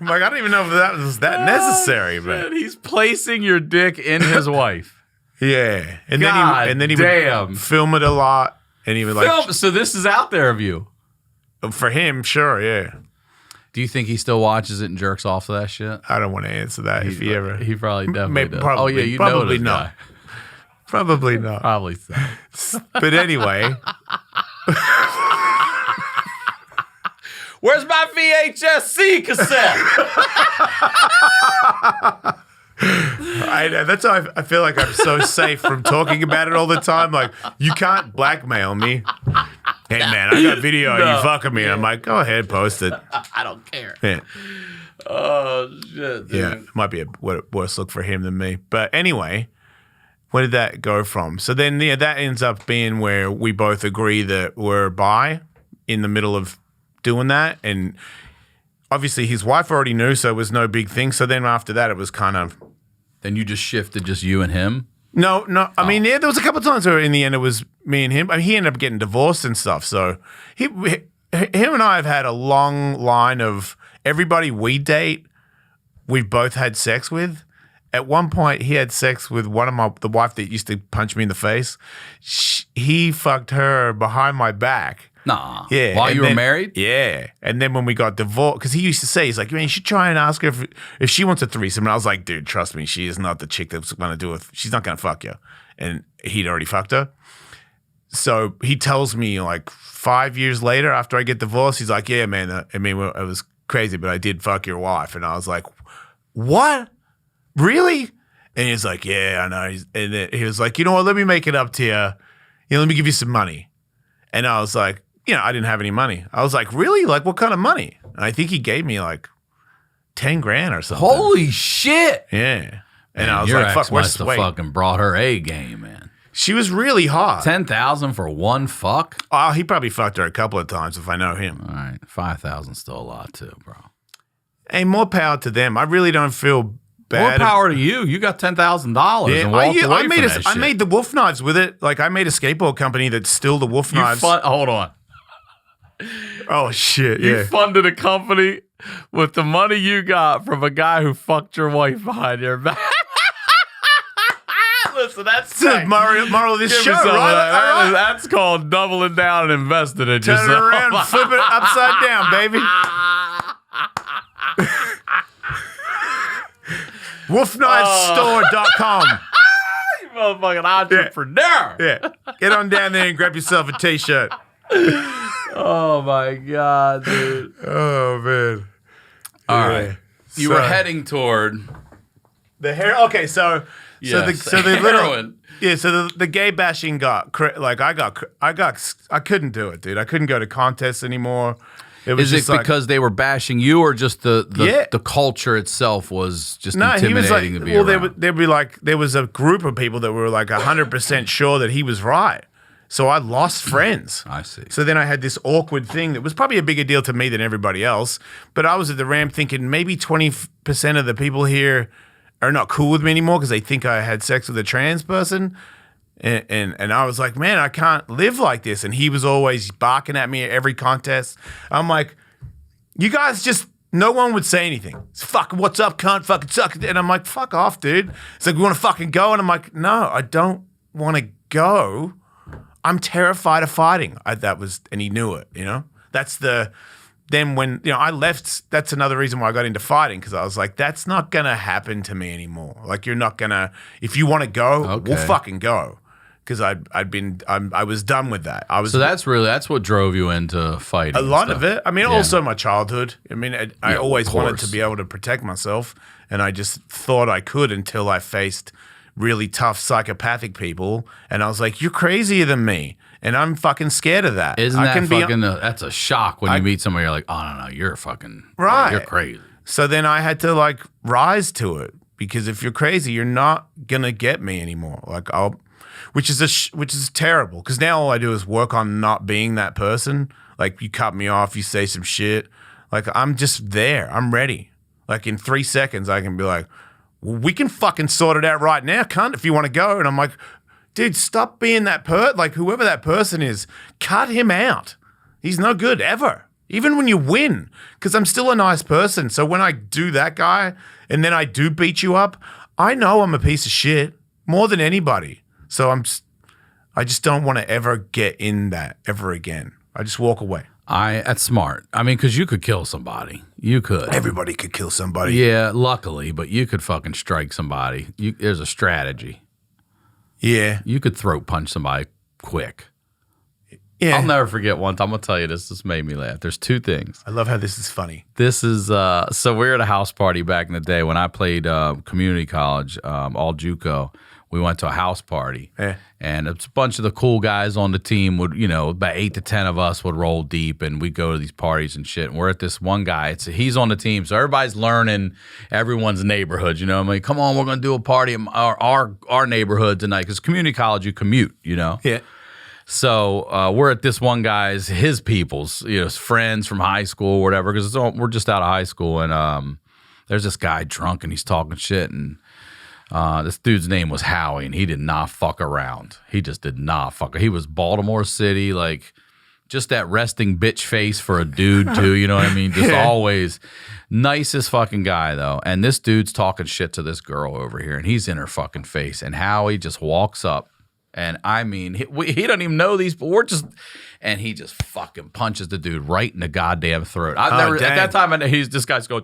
like, I don't even know if that was that necessary, but he's placing your dick in his wife. Yeah, and then he would film it a lot, and he would like. So this is out there of you. For him, sure, yeah. Do you think he still watches it and jerks off to that shit? I don't want to answer that. He probably definitely does. Probably, oh yeah, you probably know this not. Guy. Probably not. Probably so. But anyway. Where's my VHS-C cassette? I know. That's how I feel like I'm so safe from talking about it all the time. Like, you can't blackmail me. Hey, man, I got video of you fucking me. Yeah. I'm like, go ahead, post it. I don't care. Yeah. Oh, shit. Dude. Yeah, it might be a worse look for him than me. But anyway, where did that go from? So then that ends up being where we both agree that we're bi in the middle of doing that. And obviously his wife already knew, so it was no big thing. So then after that, it was kind of... Then you just shifted just you and him? No. I mean, there was a couple of times where in the end it was me and him. I mean, he ended up getting divorced and stuff. So him and I have had a long line of everybody we date, we've both had sex with. at one point he had sex with the wife that used to punch me in the face. He fucked her behind my back. Nah. Yeah. While you were married? Yeah. And then when we got divorced, because he used to say, he's like, man, you should try and ask her if she wants a threesome. And I was like, dude, trust me, she is not the chick that's going to do it. She's not going to fuck you. And he'd already fucked her. So he tells me like 5 years later after I get divorced, he's like, yeah, man, it was crazy, but I did fuck your wife. And I was like, what? Really? And he's like, yeah, I know. And then he was like, you know what? Let me make it up to you. Let me give you some money. And I was like, I didn't have any money. I was like, really? Like, what kind of money? And I think he gave me like 10 grand or something. Holy shit. Yeah. And Man, I was your like, ex fuck, where's must the have weight? fucking brought her A game, man. She was really hot. 10,000 for one fuck? Oh, he probably fucked her a couple of times if I know him. All right. 5,000 still a lot too, bro. Hey, more power to them. I really don't feel bad. More power to you. You got $10,000 and walked away I made from that I shit. made the wolf knives with it. Like I made a skateboard company that's still the wolf knives. Hold on. Oh shit! You Yeah. funded a company with the money you got from a guy who fucked your wife behind your back. Listen, that's the moral of this Give show, me some of right? that. All right. That's called doubling down and investing in Turn it yourself. around, and flip it upside down, baby. Wolfknifestore.com. You motherfucking entrepreneur. Yeah. Get on down there and grab yourself a t-shirt. Oh my God, dude. Oh man. All right. You were heading toward the hair. Okay, so yes, the little heroin. Yeah, so the gay bashing got I couldn't do it, dude. I couldn't go to contests anymore. It was Is it just like, because they were bashing you, or just the culture itself was just intimidating he was like, to be around? they'd be like, there was a group of people that were like 100% sure that he was right. So I lost friends. I see. So then I had this awkward thing that was probably a bigger deal to me than everybody else. But I was at the ramp thinking maybe 20% of the people here are not cool with me anymore because they think I had sex with a trans person. And I was like, man, I can't live like this. And he was always barking at me at every contest. I'm like, you guys just, no one would say anything. It's fucking, what's up, cunt, fucking suck. And I'm like, fuck off, dude. It's like, we want to fucking go. And I'm like, no, I don't want to go. I'm terrified of fighting. And he knew it, Then when, I left, that's another reason why I got into fighting, because I was like, that's not going to happen to me anymore. Like, you're not going to, if you want to go, we'll fucking go. Because I was done with that. So that's what drove you into fighting. A lot of it. I mean, also my childhood. I mean, I always wanted to be able to protect myself, and I just thought I could until I faced really tough psychopathic people, and I was like, you're crazier than me, and I'm fucking scared of that. Isn't that fucking that's a shock when you meet somebody, you're like, oh, no, you're fucking, right. You're crazy. So then I had to like rise to it, because if you're crazy, you're not going to get me anymore. Like which is terrible, because now all I do is work on not being that person. Like, you cut me off, you say some shit. Like, I'm just there. I'm ready. Like, in 3 seconds, I can be like, well, we can fucking sort it out right now, cunt, if you want to go. And I'm like, dude, stop being that like, whoever that person is, cut him out. He's no good ever. Even when you win, because I'm still a nice person. So when I do that guy and then I do beat you up, I know I'm a piece of shit more than anybody. So I just don't want to ever get in that ever again. I just walk away. That's smart. I mean, because you could kill somebody. You could. Everybody could kill somebody. Yeah, luckily, but you could fucking strike somebody. There's a strategy. Yeah. You could throat punch somebody quick. Yeah. I'll never forget one time. I'm going to tell you this. This made me laugh. There's two things. I love how this is funny. This is, so we're at a house party back in the day when I played community college, all JUCO. We went to a house party, and it's a bunch of the cool guys on the team would, about 8 to 10 of us would roll deep, and we'd go to these parties and shit. And we're at this one guy. He's on the team, so everybody's learning everyone's neighborhood. I mean, come on, we're gonna do a party in our neighborhood tonight, because community college you commute. Yeah. So we're at this one guy's, his people's, his friends from high school or whatever, because we're just out of high school, and there's this guy drunk and he's talking shit, and this dude's name was Howie, and he did not fuck around. He just did not fuck. He was Baltimore City, like just that resting bitch face for a dude too. You know what I mean? Just always nicest fucking guy though. And this dude's talking shit to this girl over here, and he's in her fucking face. And Howie just walks up, and I mean, he doesn't even know these, but and he just fucking punches the dude right in the goddamn throat. I've never at that time. This guy's going.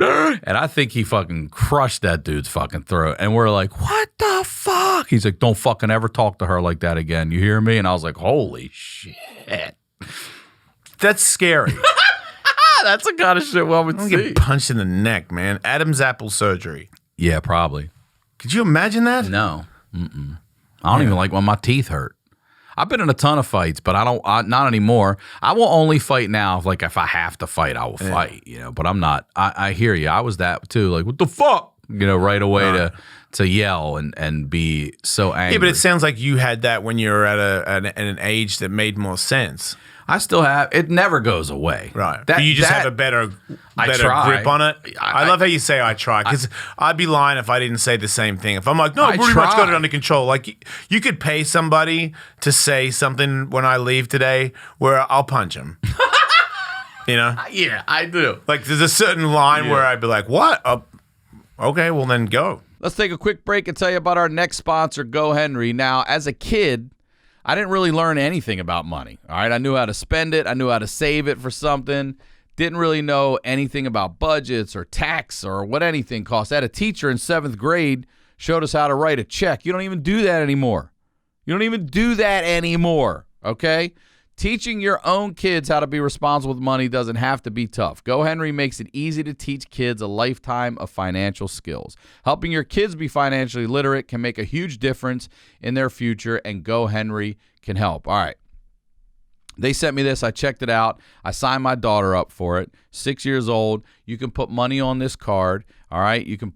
And I think he fucking crushed that dude's fucking throat. And we're like, what the fuck? He's like, don't fucking ever talk to her like that again. You hear me? And I was like, holy shit. That's scary. That's the kind of shit one would see. Get punched in the neck, man. Adam's apple surgery. Yeah, probably. Could you imagine that? No. I don't even like when my teeth hurt. I've been in a ton of fights, but not anymore. I will only fight now. Like if I have to fight, I will fight, you know, but I'm not. I hear you. I was that too. Like, what the fuck? You know, right away to yell and be so angry. Yeah, but it sounds like you had that when you were at an age that made more sense. I still have. It never goes away. Right. But you just have a better grip on it. I love how you say I try, because I'd be lying if I didn't say the same thing. If I'm like, no, I pretty much got it under control. Like, you could pay somebody to say something when I leave today where I'll punch him. You know? Yeah, I do. Like, there's a certain line where I'd be like, what? Okay, well then go. Let's take a quick break and tell you about our next sponsor, GoHenry. Now, as a kid, I didn't really learn anything about money, all right? I knew how to spend it. I knew how to save it for something. Didn't really know anything about budgets or tax or what anything costs. I had a teacher in 7th grade showed us how to write a check. You don't even do that anymore. Okay? Teaching your own kids how to be responsible with money doesn't have to be tough. GoHenry makes it easy to teach kids a lifetime of financial skills. Helping your kids be financially literate can make a huge difference in their future, and GoHenry can help. All right. They sent me this. I checked it out. I signed my daughter up for it. 6 years old. You can put money on this card. All right. You can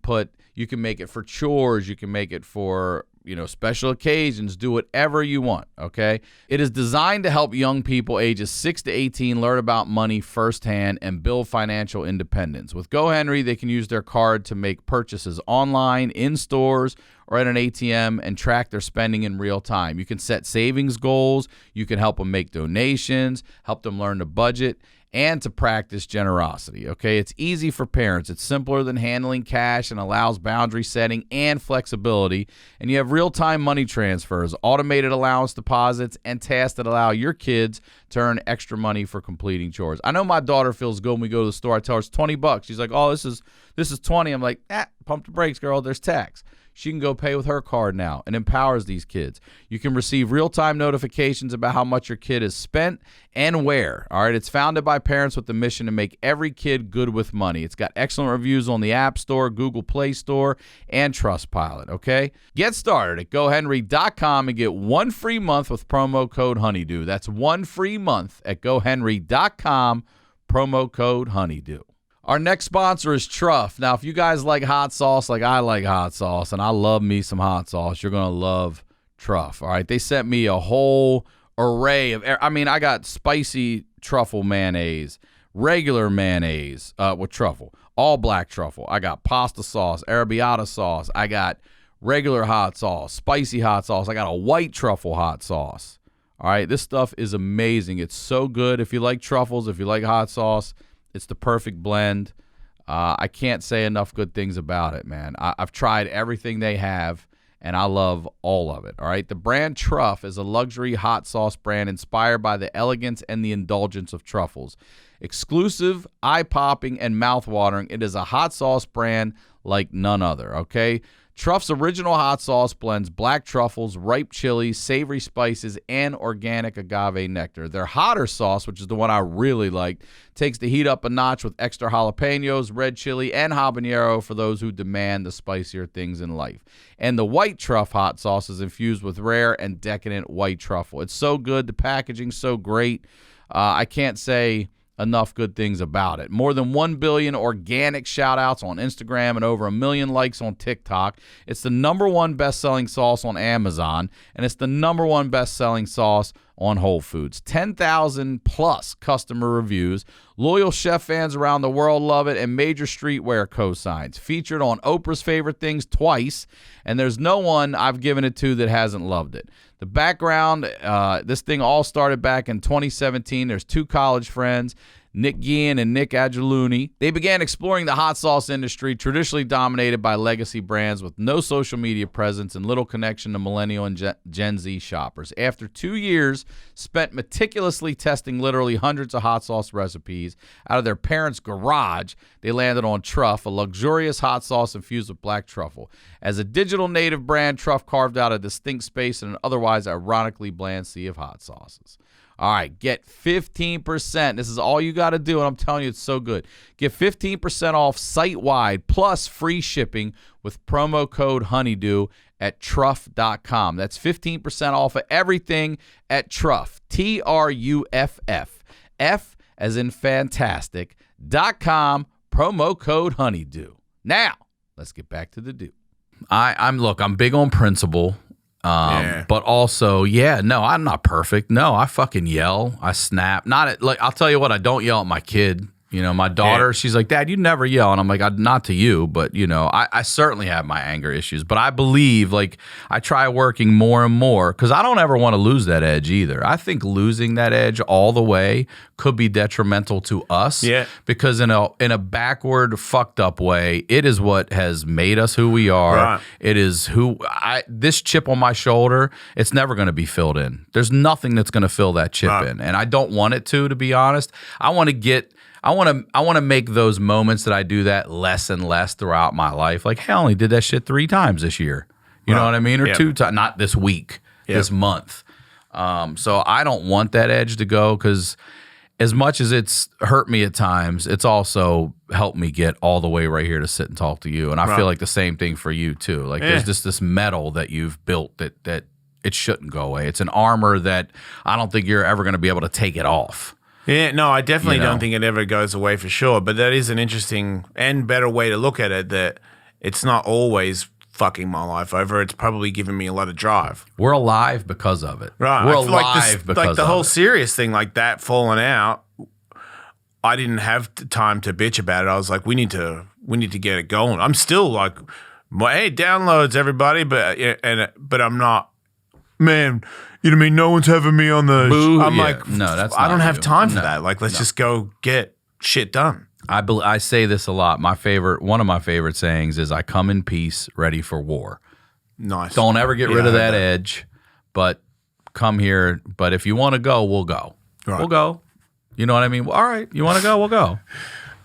make it for chores. You can make it for, you know, special occasions. Do whatever you want, okay? It is designed to help young people ages 6 to 18 learn about money firsthand and build financial independence. With GoHenry, they can use their card to make purchases online, in stores, or at an ATM and track their spending in real time. You can set savings goals. You can help them make donations, help them learn to budget, and to practice generosity, okay? It's easy for parents. It's simpler than handling cash and allows boundary setting and flexibility. And you have real-time money transfers, automated allowance deposits, and tasks that allow your kids to earn extra money for completing chores. I know my daughter feels good when we go to the store. I tell her it's $20. She's like, oh, this is 20. I'm like, pump the brakes, girl. There's tax. She can go pay with her card now, and empowers these kids. You can receive real-time notifications about how much your kid has spent and where. All right, it's founded by parents with the mission to make every kid good with money. It's got excellent reviews on the App Store, Google Play Store, and Trustpilot, okay? Get started at GoHenry.com and get 1 free month with promo code HoneyDew. That's 1 free month at GoHenry.com, promo code HoneyDew. Our next sponsor is TRUFF. Now, if you guys like hot sauce like I like hot sauce, and I love me some hot sauce, you're going to love TRUFF. All right, they sent me a whole array of, I got spicy truffle mayonnaise, regular mayonnaise with truffle, all black truffle. I got pasta sauce, arrabbiata sauce. I got regular hot sauce, spicy hot sauce. I got a white truffle hot sauce. All right, this stuff is amazing. It's so good. If you like truffles, if you like hot sauce, it's the perfect blend. I can't say enough good things about it, man. I've tried everything they have, and I love all of it, all right? The brand TRUFF is a luxury hot sauce brand inspired by the elegance and the indulgence of truffles. Exclusive, eye-popping, and mouth-watering, it is a hot sauce brand like none other, okay? TRUFF's original hot sauce blends black truffles, ripe chilies, savory spices, and organic agave nectar. Their hotter sauce, which is the one I really liked, takes the heat up a notch with extra jalapenos, red chili, and habanero for those who demand the spicier things in life. And the white TRUFF hot sauce is infused with rare and decadent white truffle. It's so good. The packaging's so great. I can't say enough good things about it. More than 1 billion organic shout-outs on Instagram and over 1 million likes on TikTok. It's the #1 best-selling sauce on Amazon, and it's the #1 best-selling sauce on Whole Foods. 10,000 plus customer reviews. Loyal chef fans around the world love it, and major streetwear cosigns. Featured on Oprah's Favorite Things twice, and there's no one I've given it to that hasn't loved it. The background, this thing all started back in 2017. There's two college friends, Nick Guillen and Nick Angeluni. They began exploring the hot sauce industry, traditionally dominated by legacy brands with no social media presence and little connection to millennial and Gen Z shoppers. After 2 years spent meticulously testing literally hundreds of hot sauce recipes out of their parents' garage, they landed on TRUFF, a luxurious hot sauce infused with black truffle. As a digital native brand, TRUFF carved out a distinct space in an otherwise ironically bland sea of hot sauces. All right, get 15%. This is all you got to do, and I'm telling you, it's so good. Get 15% off site-wide plus free shipping with promo code HoneyDew at truff.com. That's 15% off of everything at Truff, TRUFF, F as in fantastic.com, promo code HoneyDew. Now, let's get back to the do. I'm big on principle. But also, no, I'm not perfect. No, I fucking yell. I snap. I'll tell you what, I don't yell at my kid. You know, my daughter, she's like, Dad, you never yell. And I'm like, not to you, but, you know, I certainly have my anger issues. But I believe, like, I try working more and more because I don't ever want to lose that edge either. I think losing that edge all the way could be detrimental to us. Yeah. Because in a backward, fucked up way, it is what has made us who we are. Right. It is this chip on my shoulder, it's never going to be filled in. There's nothing that's going to fill that chip in. And I don't want it to be honest. I want to make those moments that I do that less and less throughout my life. Like, hey, I only did that shit 3 times this year. You know what I mean? Or 2 times, not this week, this month. So I don't want that edge to go because as much as it's hurt me at times, it's also helped me get all the way right here to sit and talk to you. And I feel like the same thing for you too. Like there's just this metal that you've built that it shouldn't go away. It's an armor that I don't think you're ever going to be able to take it off. Yeah, no, I definitely don't think it ever goes away for sure. But that is an interesting and better way to look at it, that it's not always fucking my life over. It's probably given me a lot of drive. We're alive because of it. Right. We're alive because like the whole serious thing, like that falling out, I didn't have time to bitch about it. I was like, we need to get it going. I'm still like, hey, downloads everybody, but I'm not, man. You know what I mean? No one's having me on the. I'm like, no, that's. I don't have time for that. Like, let's just go get shit done. I say this a lot. One of my favorite sayings is, "I come in peace, ready for war." Nice. Don't ever get rid of that edge, but come here. But if you want to go, we'll go. Right. We'll go. You know what I mean? All right. You want to go? We'll go.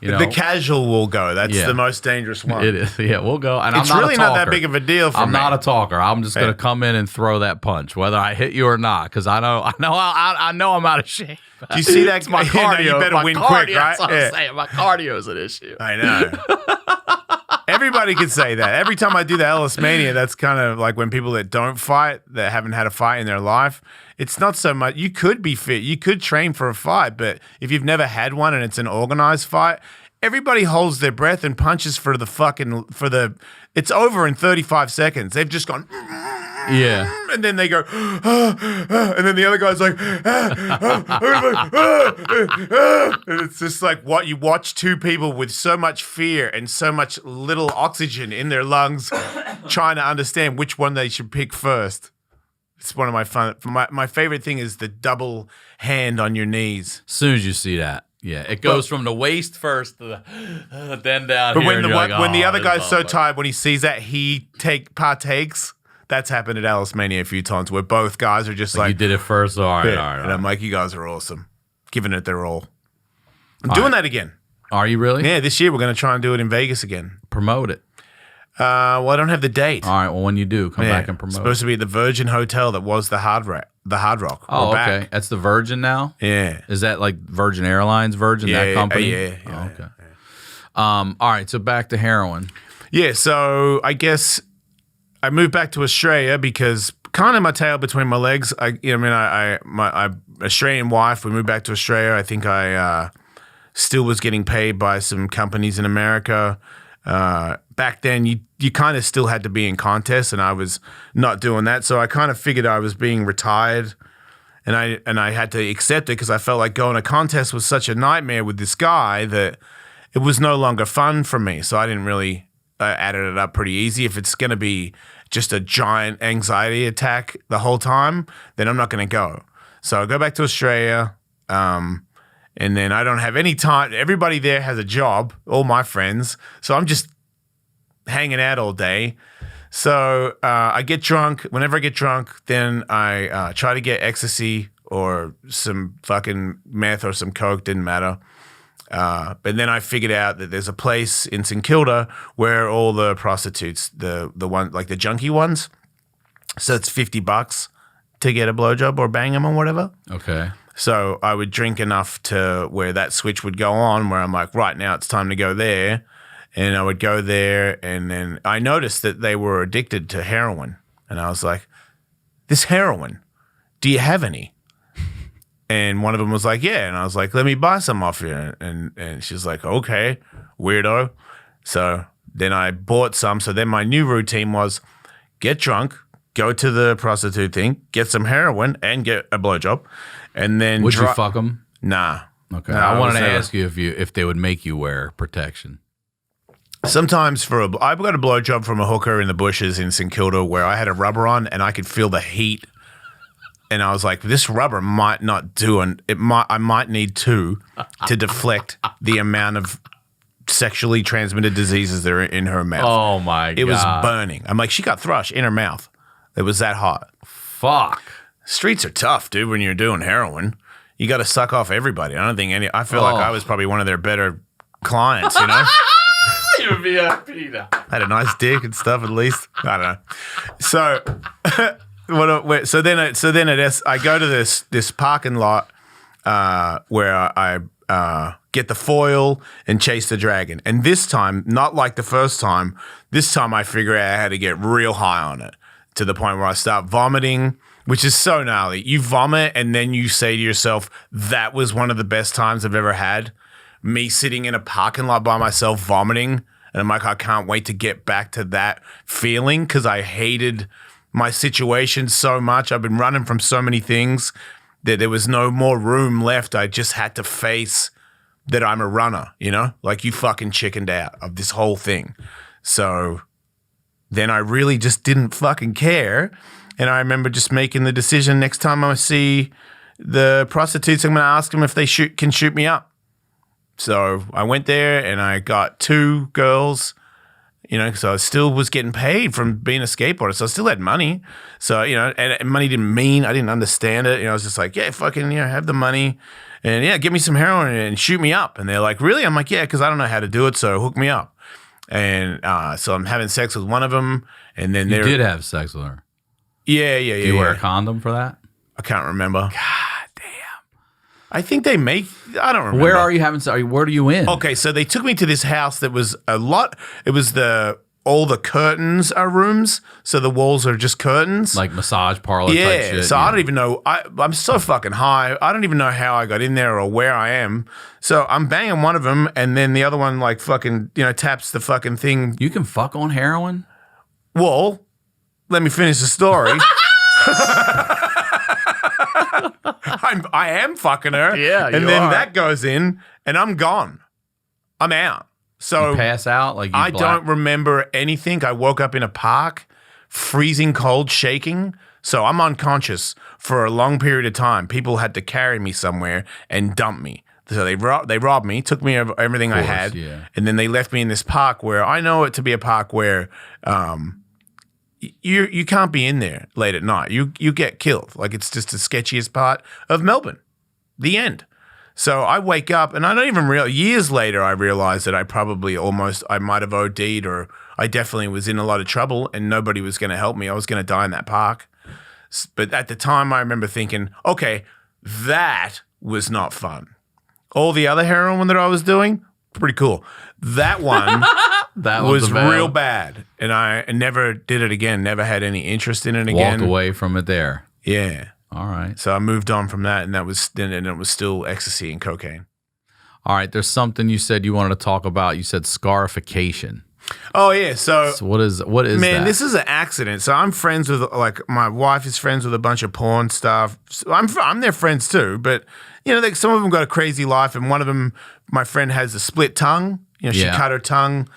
You know? The casual will go. That's the most dangerous one. It is. Yeah, we'll go. And it's really not that big of a deal for me. I'm not a talker. I'm just going to come in and throw that punch, whether I hit you or not, because I know I'm out of shape. Do you see that? My cardio. You better win quick, right? That's what I'm saying. My cardio is an issue. I know. Everybody could say that. Every time I do the Ellis Mania, that's kind of like when people that don't fight, that haven't had a fight in their life, it's not so much. You could be fit. You could train for a fight. But if you've never had one and it's an organized fight, everybody holds their breath and punches it's over in 35 seconds. They've just gone, yeah. And then they go, and then the other guy's like, and it's just like what you watch two people with so much fear and so much little oxygen in their lungs trying to understand which one they should pick first. It's one of my favorite thing is the double hand on your knees. As soon as you see that. Yeah, it goes from the waist first to the then down but here. But when the other guy's so tired, when he sees that, he partakes. That's happened at Ellis Mania a few times where both guys are just like, you did it first. All right. And I'm like, you guys are awesome. Giving it their all. I'm doing that again. Are you really? Yeah, this year we're going to try and do it in Vegas again. Promote it. Well, I don't have the date. All right. Well, when you do, come back and promote. It's supposed to be at the Virgin Hotel that was the Hard Rock. Oh, okay. That's the Virgin now? Yeah. Is that like Virgin Airlines, that company? Yeah. Oh, okay. Yeah. All right. So back to heroin. Yeah. So I guess I moved back to Australia because kind of my tail between my legs. My Australian wife, we moved back to Australia. I think I still was getting paid by some companies in America. Back then, you kind of still had to be in contests, and I was not doing that. So I kind of figured I was being retired and I had to accept it because I felt like going to contest was such a nightmare with this guy that it was no longer fun for me. So I didn't really added it up pretty easy. If it's going to be just a giant anxiety attack the whole time, then I'm not going to go. So I go back to Australia, and then I don't have any time. Everybody there has a job, all my friends. So I'm just hanging out all day. So I get drunk. Whenever I get drunk, then I try to get ecstasy or some fucking meth or some coke, didn't matter. But then I figured out that there's a place in St Kilda where all the prostitutes, the one like the junkie ones, so it's $50 to get a blowjob or bang them or whatever. Okay. So I would drink enough to where that switch would go on, where I'm like, right now it's time to go there, and I would go there, and then I noticed that they were addicted to heroin, and I was like, this heroin, do you have any? And one of them was like, yeah. And I was like, let me buy some off you. And she's like, okay, weirdo. So then I bought some. So then my new routine was get drunk, go to the prostitute thing, get some heroin, and get a blowjob. And then would you fuck them? Nah. Okay. No, I wanted to ask you if they would make you wear protection. Sometimes I got a blowjob from a hooker in the bushes in St Kilda where I had a rubber on and I could feel the heat. And I was like, this rubber might not do, and I might need two to deflect the amount of sexually transmitted diseases that are in her mouth. Oh my God. It was burning. I'm like, she got thrush in her mouth. It was that hot. Fuck. Streets are tough, dude, when you're doing heroin. You got to suck off everybody. I feel like I was probably one of their better clients, you know? You would be a Peter. Had a nice dick and stuff at least. I don't know. So... So then I go to this parking lot where I get the foil and chase the dragon. And this time, not like the first time, this time I figure out how to get real high on it to the point where I start vomiting, which is so gnarly. You vomit and then you say to yourself, that was one of the best times I've ever had. Me sitting in a parking lot by myself vomiting. And I'm like, I can't wait to get back to that feeling because I hated my situation so much. I've been running from so many things that there was no more room left. I just had to face that I'm a runner, you know? Like you fucking chickened out of this whole thing. So then I really just didn't fucking care. And I remember just making the decision next time I see the prostitutes, I'm going to ask them if they can shoot me up. So I went there and I got 2 girls. You know, because I still was getting paid from being a skateboarder, so I still had money. So, you know, and money didn't mean, I didn't understand it. You know, I was just like, yeah, fucking, you know, have the money. And yeah, give me some heroin and shoot me up. And they're like, really? I'm like, yeah, because I don't know how to do it, so hook me up. And so I'm having sex with one of them. And then you did have sex with her? Yeah. Do you wear a condom for that? I can't remember. God damn. I think they make, I don't remember. Where are you having sex? Where are you in? Okay, so they took me to this house that was it was all the curtains are rooms, so the walls are just curtains. Like massage parlor type shit. So I don't even know. I'm so fucking high. I don't even know how I got in there or where I am. So I'm banging one of them, and then the other one like fucking, you know, taps the fucking thing. You can fuck on heroin? Well, let me finish the story. I am fucking her. Yeah, and then that goes in, and I'm gone. I'm out. So you pass out like you I don't remember anything. I woke up in a park, freezing cold, shaking. So I'm unconscious for a long period of time. People had to carry me somewhere and dump me. So they robbed me, took me everything I had, and then they left me in this park where I know it to be a park where you can't be in there late at night. You get killed. Like it's just the sketchiest part of Melbourne. The end. So I wake up and I don't even realize, years later I realized that I might have OD'd or I definitely was in a lot of trouble and nobody was going to help me. I was going to die in that park. But at the time I remember thinking, okay, that was not fun. All the other heroin that I was doing, pretty cool. That one that was real bad. And I never did it again, never had any interest in it again. Walked away from it there. Yeah. All right. So I moved on from that, and it was still ecstasy and cocaine. All right. There's something you said you wanted to talk about. You said scarification. Oh yeah, so what is man, that? this is an accident. So I'm friends with like my wife is friends with a bunch of porn stuff. So I'm their friends too, but you know, like some of them got a crazy life, and one of them, my friend, has a split tongue. You know, she cut her tongue,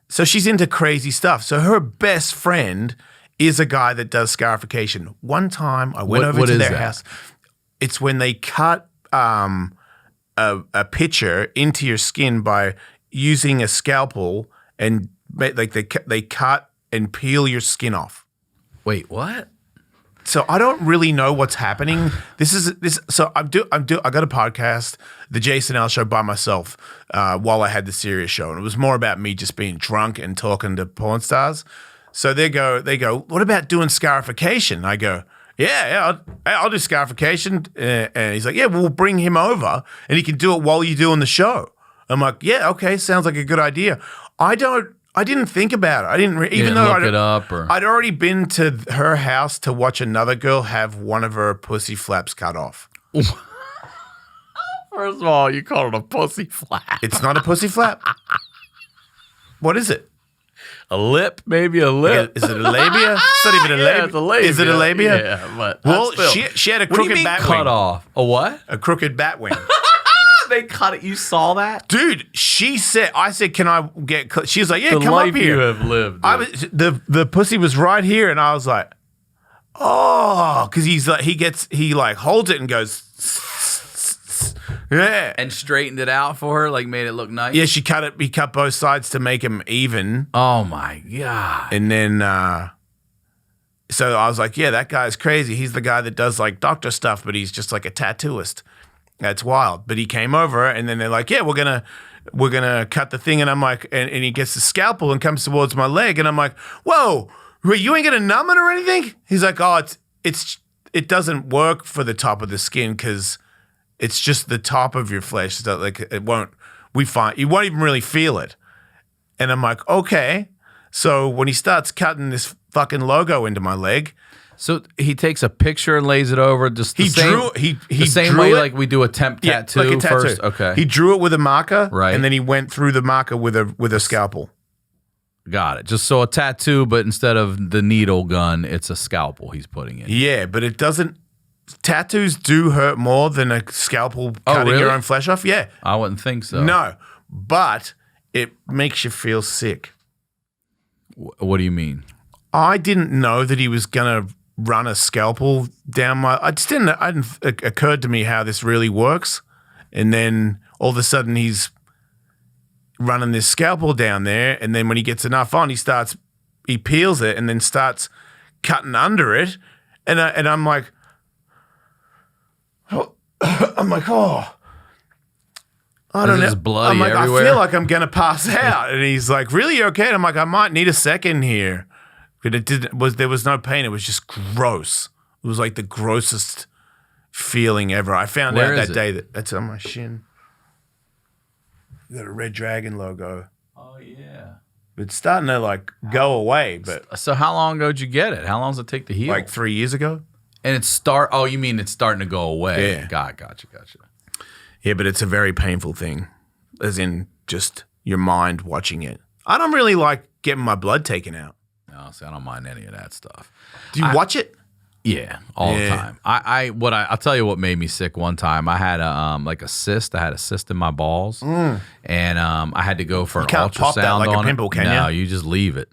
so she's into crazy stuff. So her best friend is a guy that does scarification. One time, I went over to their house. It's when they cut a picture into your skin by using a scalpel. And like they cut and peel your skin off. Wait, what? So I don't really know what's happening. So I got a podcast, the Jason Ellis Show, by myself while I had the serious show, and it was more about me just being drunk and talking to porn stars. So they go, what about doing scarification? I go, yeah, I'll do scarification, and he's like, yeah, we'll bring him over, and he can do it while you're doing the show. I'm like, yeah, okay, sounds like a good idea. I didn't think about it. I didn't even though look it up I'd already been to her house to watch another girl have one of her pussy flaps cut off. First of all, you call it a pussy flap. It's not a pussy flap. What is it? A lip, maybe a lip. Is it a labia? It's not even a labia. It's a labia. Is it a labia? Yeah, but well, she had a crooked bat wing. Cut off a what? A crooked bat wing. They cut it. You saw that, dude? I said, can I get? She's like, yeah, come up here. You have lived. The pussy was right here, and I was like, oh, because he holds it and goes, yeah, and straightened it out for her, like made it look nice. Yeah, she cut it. He cut both sides to make them even. Oh my god! And then, so I was like, yeah, that guy's crazy. He's the guy that does like doctor stuff, but he's just like a tattooist. That's wild. But he came over, and then they're like, yeah, we're gonna cut the thing. And I'm like, and he gets the scalpel and comes towards my leg, and I'm like, whoa, you ain't gonna numb it or anything? He's like, oh, it doesn't work for the top of the skin because it's just the top of your flesh. So like you won't even really feel it. And I'm like, okay. So when he starts cutting this fucking logo into my leg. So he takes a picture and lays it over just the same drew way it, like we do a temp tattoo, like a tattoo first. Okay. He drew it with a marker, right, and then he went through the marker with a scalpel. Got it. Just so a tattoo, but instead of the needle gun, it's a scalpel he's putting in. Yeah, but it doesn't. Tattoos do hurt more than a scalpel cutting your own flesh off. Yeah, I wouldn't think so. No, but it makes you feel sick. What do you mean? I didn't know that he was gonna run a scalpel down my. It didn't occurred to me how this really works, and then all of a sudden he's running this scalpel down there, and then when he gets enough on, he peels it and then starts cutting under it, and I'm like, oh, I don't know. There's bloody I'm like, everywhere. I feel like I'm gonna pass out, and he's like, really, you okay? And I'm like, I might need a second here. But there was no pain. It was just gross. It was like the grossest feeling ever. I found out that day that's on my shin. Got a Red Dragon logo. Oh yeah. It's starting to like go away. But so how long ago did you get it? How long does it take to heal? Like 3 years ago. And oh, you mean it's starting to go away? Yeah. Gotcha. Yeah, but it's a very painful thing, as in just your mind watching it. I don't really like getting my blood taken out. No, see, I don't mind any of that stuff. Do you watch it? Yeah, all the time. I'll tell you what made me sick one time. I had a cyst. I had a cyst in my balls, and I had to go for an ultrasound. Pop that like on a pimple, can you? No, you just leave it.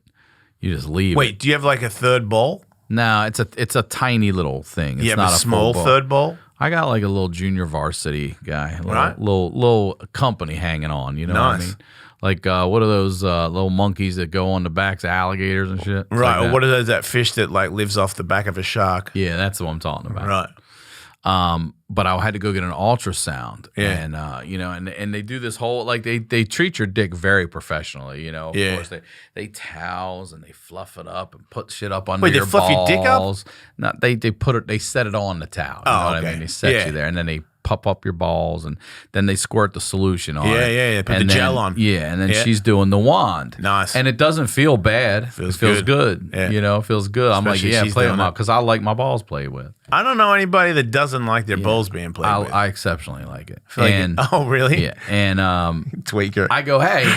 Wait, do you have like a third ball? No, it's a tiny little thing. It's you have not a small third ball? I got like a little junior varsity guy, Right. little company hanging on. You know what I mean? Like what are those little monkeys that go on the backs of alligators and shit? Right. Like or what are those, that fish that like lives off the back of a shark? Yeah, that's what I'm talking about. Right. But I had to go get an ultrasound. Yeah. And and they do this whole like they treat your dick very professionally, Of course they towels and they fluff it up and put shit up under your balls. Wait, they fluff your dick up? No, they set it on the towel. You know what I mean? They set you there and then they puff up your balls and then they squirt the solution on it. Yeah. Put the gel on. Yeah, and then she's doing the wand. Nice. And it doesn't feel bad. It feels good. Yeah. It feels good. Especially I'm like, play them out because I like my balls played with. I don't know anybody that doesn't like their balls being played with. I exceptionally like it. Oh, really? Yeah. And tweaker. I go, hey,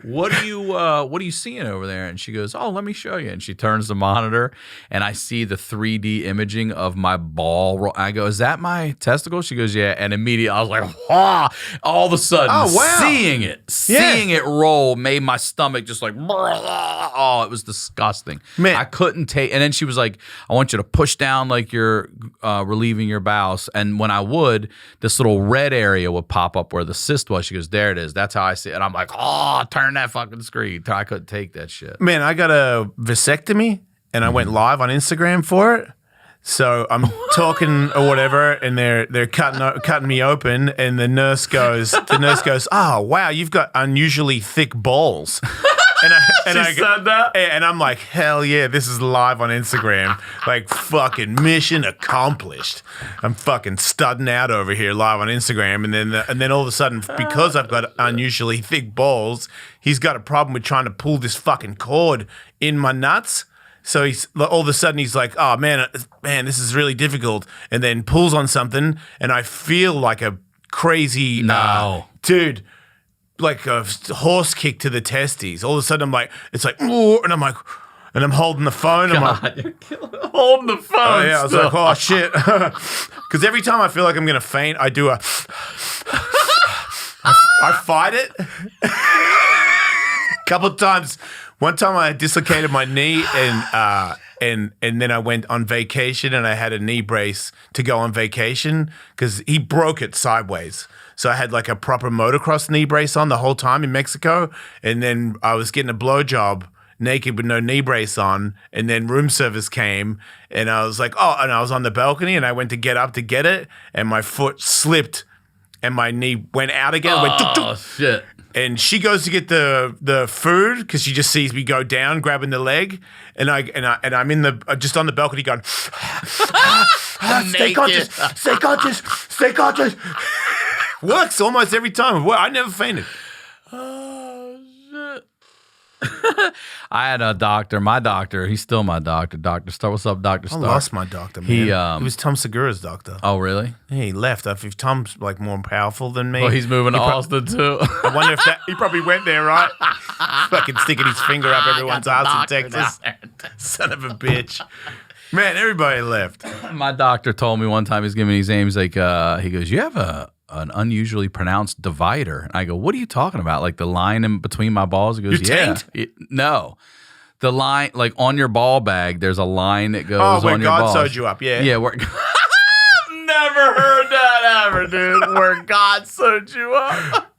what are you seeing over there? And she goes, oh, let me show you. And she turns the monitor, and I see the 3D imaging of my ball. I go, is that my testicle? She goes, yeah. And immediately I was like, wow. All of a sudden, seeing it roll made my stomach just like, oh, it was disgusting. Man. I couldn't take. And then she was like, I want you to push down like you're relieving your bowels. And when I would, this little red area would pop up where the cyst was. She goes, there it is. That's how I see it. And I'm like, oh, turn that fucking screen. I couldn't take that shit. Man, I got a vasectomy, and I went live on Instagram for it. So I'm talking or whatever, and they're cutting me open, and the nurse goes, oh wow, you've got unusually thick balls. And I said that? And I'm like, hell yeah, this is live on Instagram. Like, fucking mission accomplished. I'm fucking studding out over here live on Instagram. And then all of a sudden, because I've got unusually thick balls, he's got a problem with trying to pull this fucking cord in my nuts. So he's all of a sudden he's like, oh man, this is really difficult. And then pulls on something, and I feel like a crazy dude. Like a horse kick to the testes. All of a sudden, I'm like, it's like, ooh, and I'm like, and I'm holding the phone. You're holding the phone. Oh yeah, I was like, oh shit, because every time I feel like I'm gonna faint, I do I fight it. A couple of times. One time I dislocated my knee, and then I went on vacation, and I had a knee brace to go on vacation because he broke it sideways. So I had like a proper motocross knee brace on the whole time in Mexico. And then I was getting a blowjob naked with no knee brace on. And then room service came, and I was like, oh, and I was on the balcony, and I went to get up to get it, and my foot slipped and my knee went out again. Oh, shit. And she goes to get the food because she just sees me go down, grabbing the leg, and I'm in the just on the balcony going, stay conscious. Works almost every time. Well, I never fainted. Oh shit! I had a doctor. My doctor. He's still my doctor. Dr. Star. What's up, Dr. Star? I lost my doctor, man. He was Tom Segura's doctor. Oh, really? Yeah, he left. If Tom's like more powerful than me. Well, he's moving to Austin too. I wonder if he probably went there, right? Fucking sticking his finger up everyone's ass in Texas. Son of a bitch. Man, everybody left. My doctor told me one time, he's giving me his name. He's like, he goes, you have an unusually pronounced divider. And I go, what are you talking about? Like the line in between my balls? He goes, Your taint? No. The line, like on your ball bag, there's a line that goes on your balls. Oh, where God sewed you up, yeah. Yeah, where never heard that ever, dude. Where God sewed you up.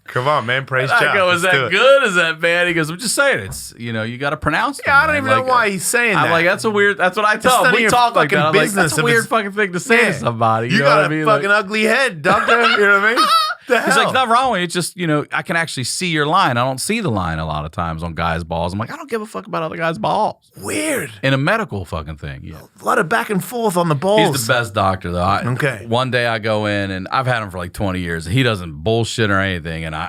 Come on, man. Praise God. I go, is that good? Is that bad? He goes, I'm just saying, it's, you got to pronounce it. Yeah, I don't even know why he's saying that. I'm like, that's what I tell him. We talk like that. I'm like, that's a weird fucking thing to say to somebody. You got a fucking ugly head, doctor. You know what I mean? He's like, nothing wrong with it. It's just, I can actually see your line. I don't see the line a lot of times on guys' balls. I'm like, I don't give a fuck about other guys' balls. Weird. In a medical fucking thing, yeah. A lot of back and forth on the balls. He's the best doctor, though. Okay. One day I go in, and I've had him for like 20 years. And he doesn't bullshit or anything. And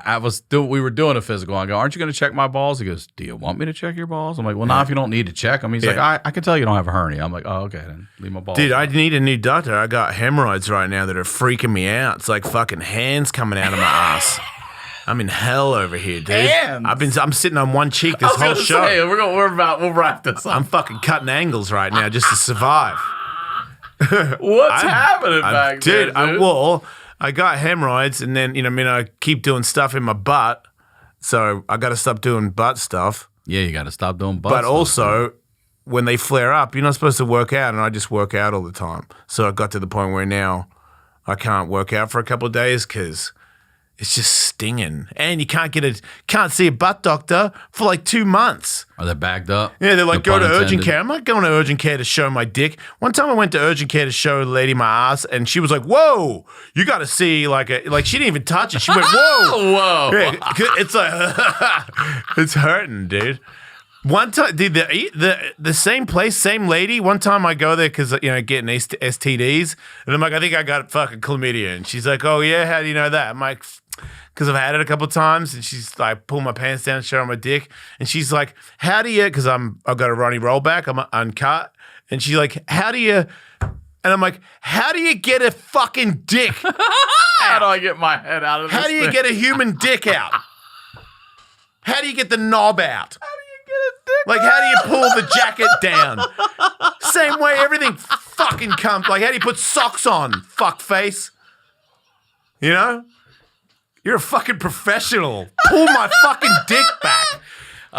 we were doing a physical. I go, aren't you going to check my balls? He goes, do you want me to check your balls? I'm like, well, not if you don't need to check them. He's like, I can tell you don't have a hernia. I'm like, oh, okay, then leave my balls. Dude, I need a new doctor. I got hemorrhoids right now that are freaking me out. It's like fucking hands coming out of my ass. I'm in hell over here, dude. Hands. I'm sitting on one cheek this whole show. We'll wrap this up. I'm fucking cutting angles right now just to survive. What's happening back there, dude? I got hemorrhoids, and then I keep doing stuff in my butt, so I got to stop doing butt stuff. Yeah, you got to stop doing butt stuff. But also, when they flare up, you're not supposed to work out, and I just work out all the time. So I got to the point where now I can't work out for a couple of days because it's just stinging, and you can't see a butt doctor for like 2 months. Are they bagged up? Yeah, they're like, go to urgent care. I'm not going to urgent care to show my dick. One time I went to urgent care to show the lady my ass, and she was like, whoa, you got to see like she didn't even touch it. She went, whoa. Whoa. Yeah, it's like, it's hurting, dude. One time, dude, the same place, same lady. One time I go there because getting STDs, and I'm like, I think I got fucking chlamydia, and she's like, oh yeah, how do you know that? I'm like, because I've had it a couple of times, and she's like, pull my pants down, show her my dick, and she's like, how do you? Because I've got a Ronnie rollback, I'm uncut, and she's like, how do you And I'm like, how do you get a fucking dick out? How do I get my head out of this How do you thing? get a human dick out? How do you get the knob out? How do you get a dick Like, how do you pull the jacket down? Same way everything fucking comes. Like, how do you put socks on, fuckface? You know? You're a fucking professional. Pull my fucking dick back.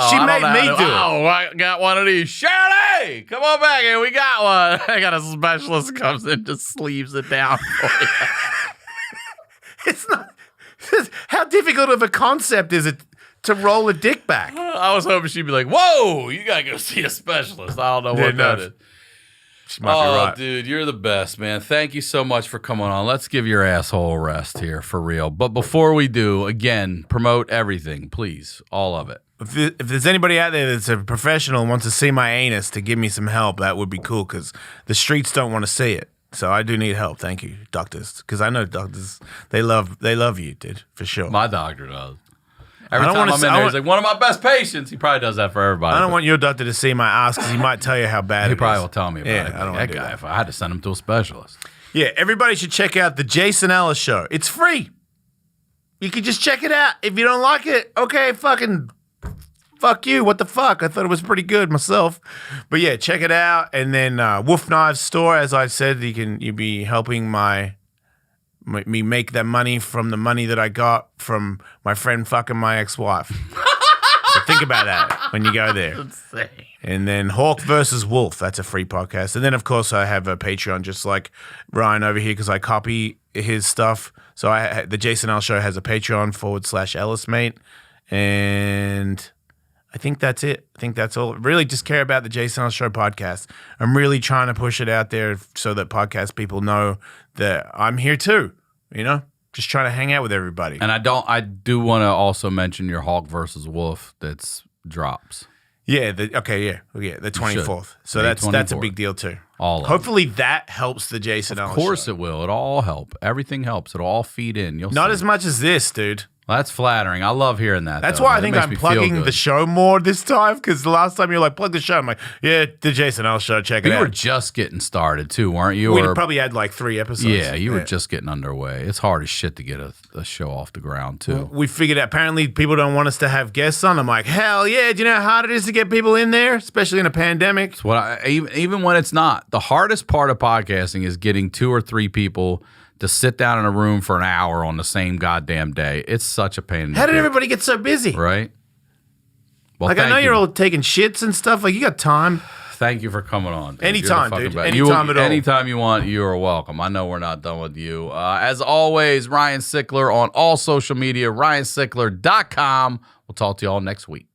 She I made don't know me how do to- it. Oh, I got one of these. Shirley, come on back here. We got one. I got a specialist comes in, just sleeves it down for you. It's not. How difficult of a concept is it to roll a dick back? I was hoping she'd be like, whoa, you got to go see a specialist. I don't know what that is. She might be right. Dude, you're the best, man. Thank you so much for coming on. Let's give your asshole a rest here, for real. But before we do, again, promote everything, please. All of it. If there's anybody out there that's a professional and wants to see my anus to give me some help, that would be cool because the streets don't want to see it. So I do need help. Thank you, doctors. Because I know doctors, they love you, dude, for sure. My doctor does. Every don't time wanna I'm see- in I there, want- he's like, one of my best patients. He probably does that for everybody. I don't but want your doctor to see my ass because he might tell you how bad He it probably is. will tell me about Yeah, it. I don't that want to do guy, that. if I had to send him to a specialist. Yeah, everybody should check out the Jason Ellis show. It's free. You can just check it out. If you don't like it, okay, fucking fuck you. What the fuck? I thought it was pretty good myself. But yeah, check it out. And then Wolf Knives Store, as I said, you'll be helping me make that money from the money that I got from my friend fucking my ex-wife. So think about that when you go there. Insane. And then Hawk versus Wolf, that's a free podcast. And then, of course, I have a Patreon just like Ryan over here because I copy his stuff. So the Jason Ellis Show has a Patreon /Ellis mate. And I think that's it. I think that's all. Really just care about the Jason Ellis Show podcast. I'm really trying to push it out there so that podcast people know that I'm here too, you know? Just trying to hang out with everybody. And I do want to also mention your Hawk versus Wolf that's drops. Yeah, the 24th. So May that's a 24th. big deal too. All of Hopefully that helps the Jason Ellis Of course Show. it will. It'll all help. Everything helps. It'll all feed in. You'll Not see. as much as this, dude. Well, that's flattering. I love hearing that. That's though, why I man. It think makes I'm me feel plugging good. the show more this time because the last time you were like, plug the show. I'm like, yeah, the Jason Ellis Show, check it You out. were just getting started too, weren't you? We Or- probably had like 3 episodes. yeah, you were just getting underway. It's hard as shit to get a show off the ground too. We figured out apparently people don't want us to have guests on. I'm like, hell yeah. Do you know how hard it is to get people in there, especially in a pandemic? Even when it's not, the hardest part of podcasting is getting 2 or 3 people to sit down in a room for an hour on the same goddamn day. It's such a pain. in the How did dick, everybody get so busy? right? Well, Like, I thank know you. you're all taking shits and stuff. Like, you got time. Thank you for coming on. dude. Anytime, You're the fucking dude. best. Anytime at all. Anytime you want, you are welcome. I know we're not done with you. As always, Ryan Sickler on all social media, ryansickler.com. We'll talk to you all next week.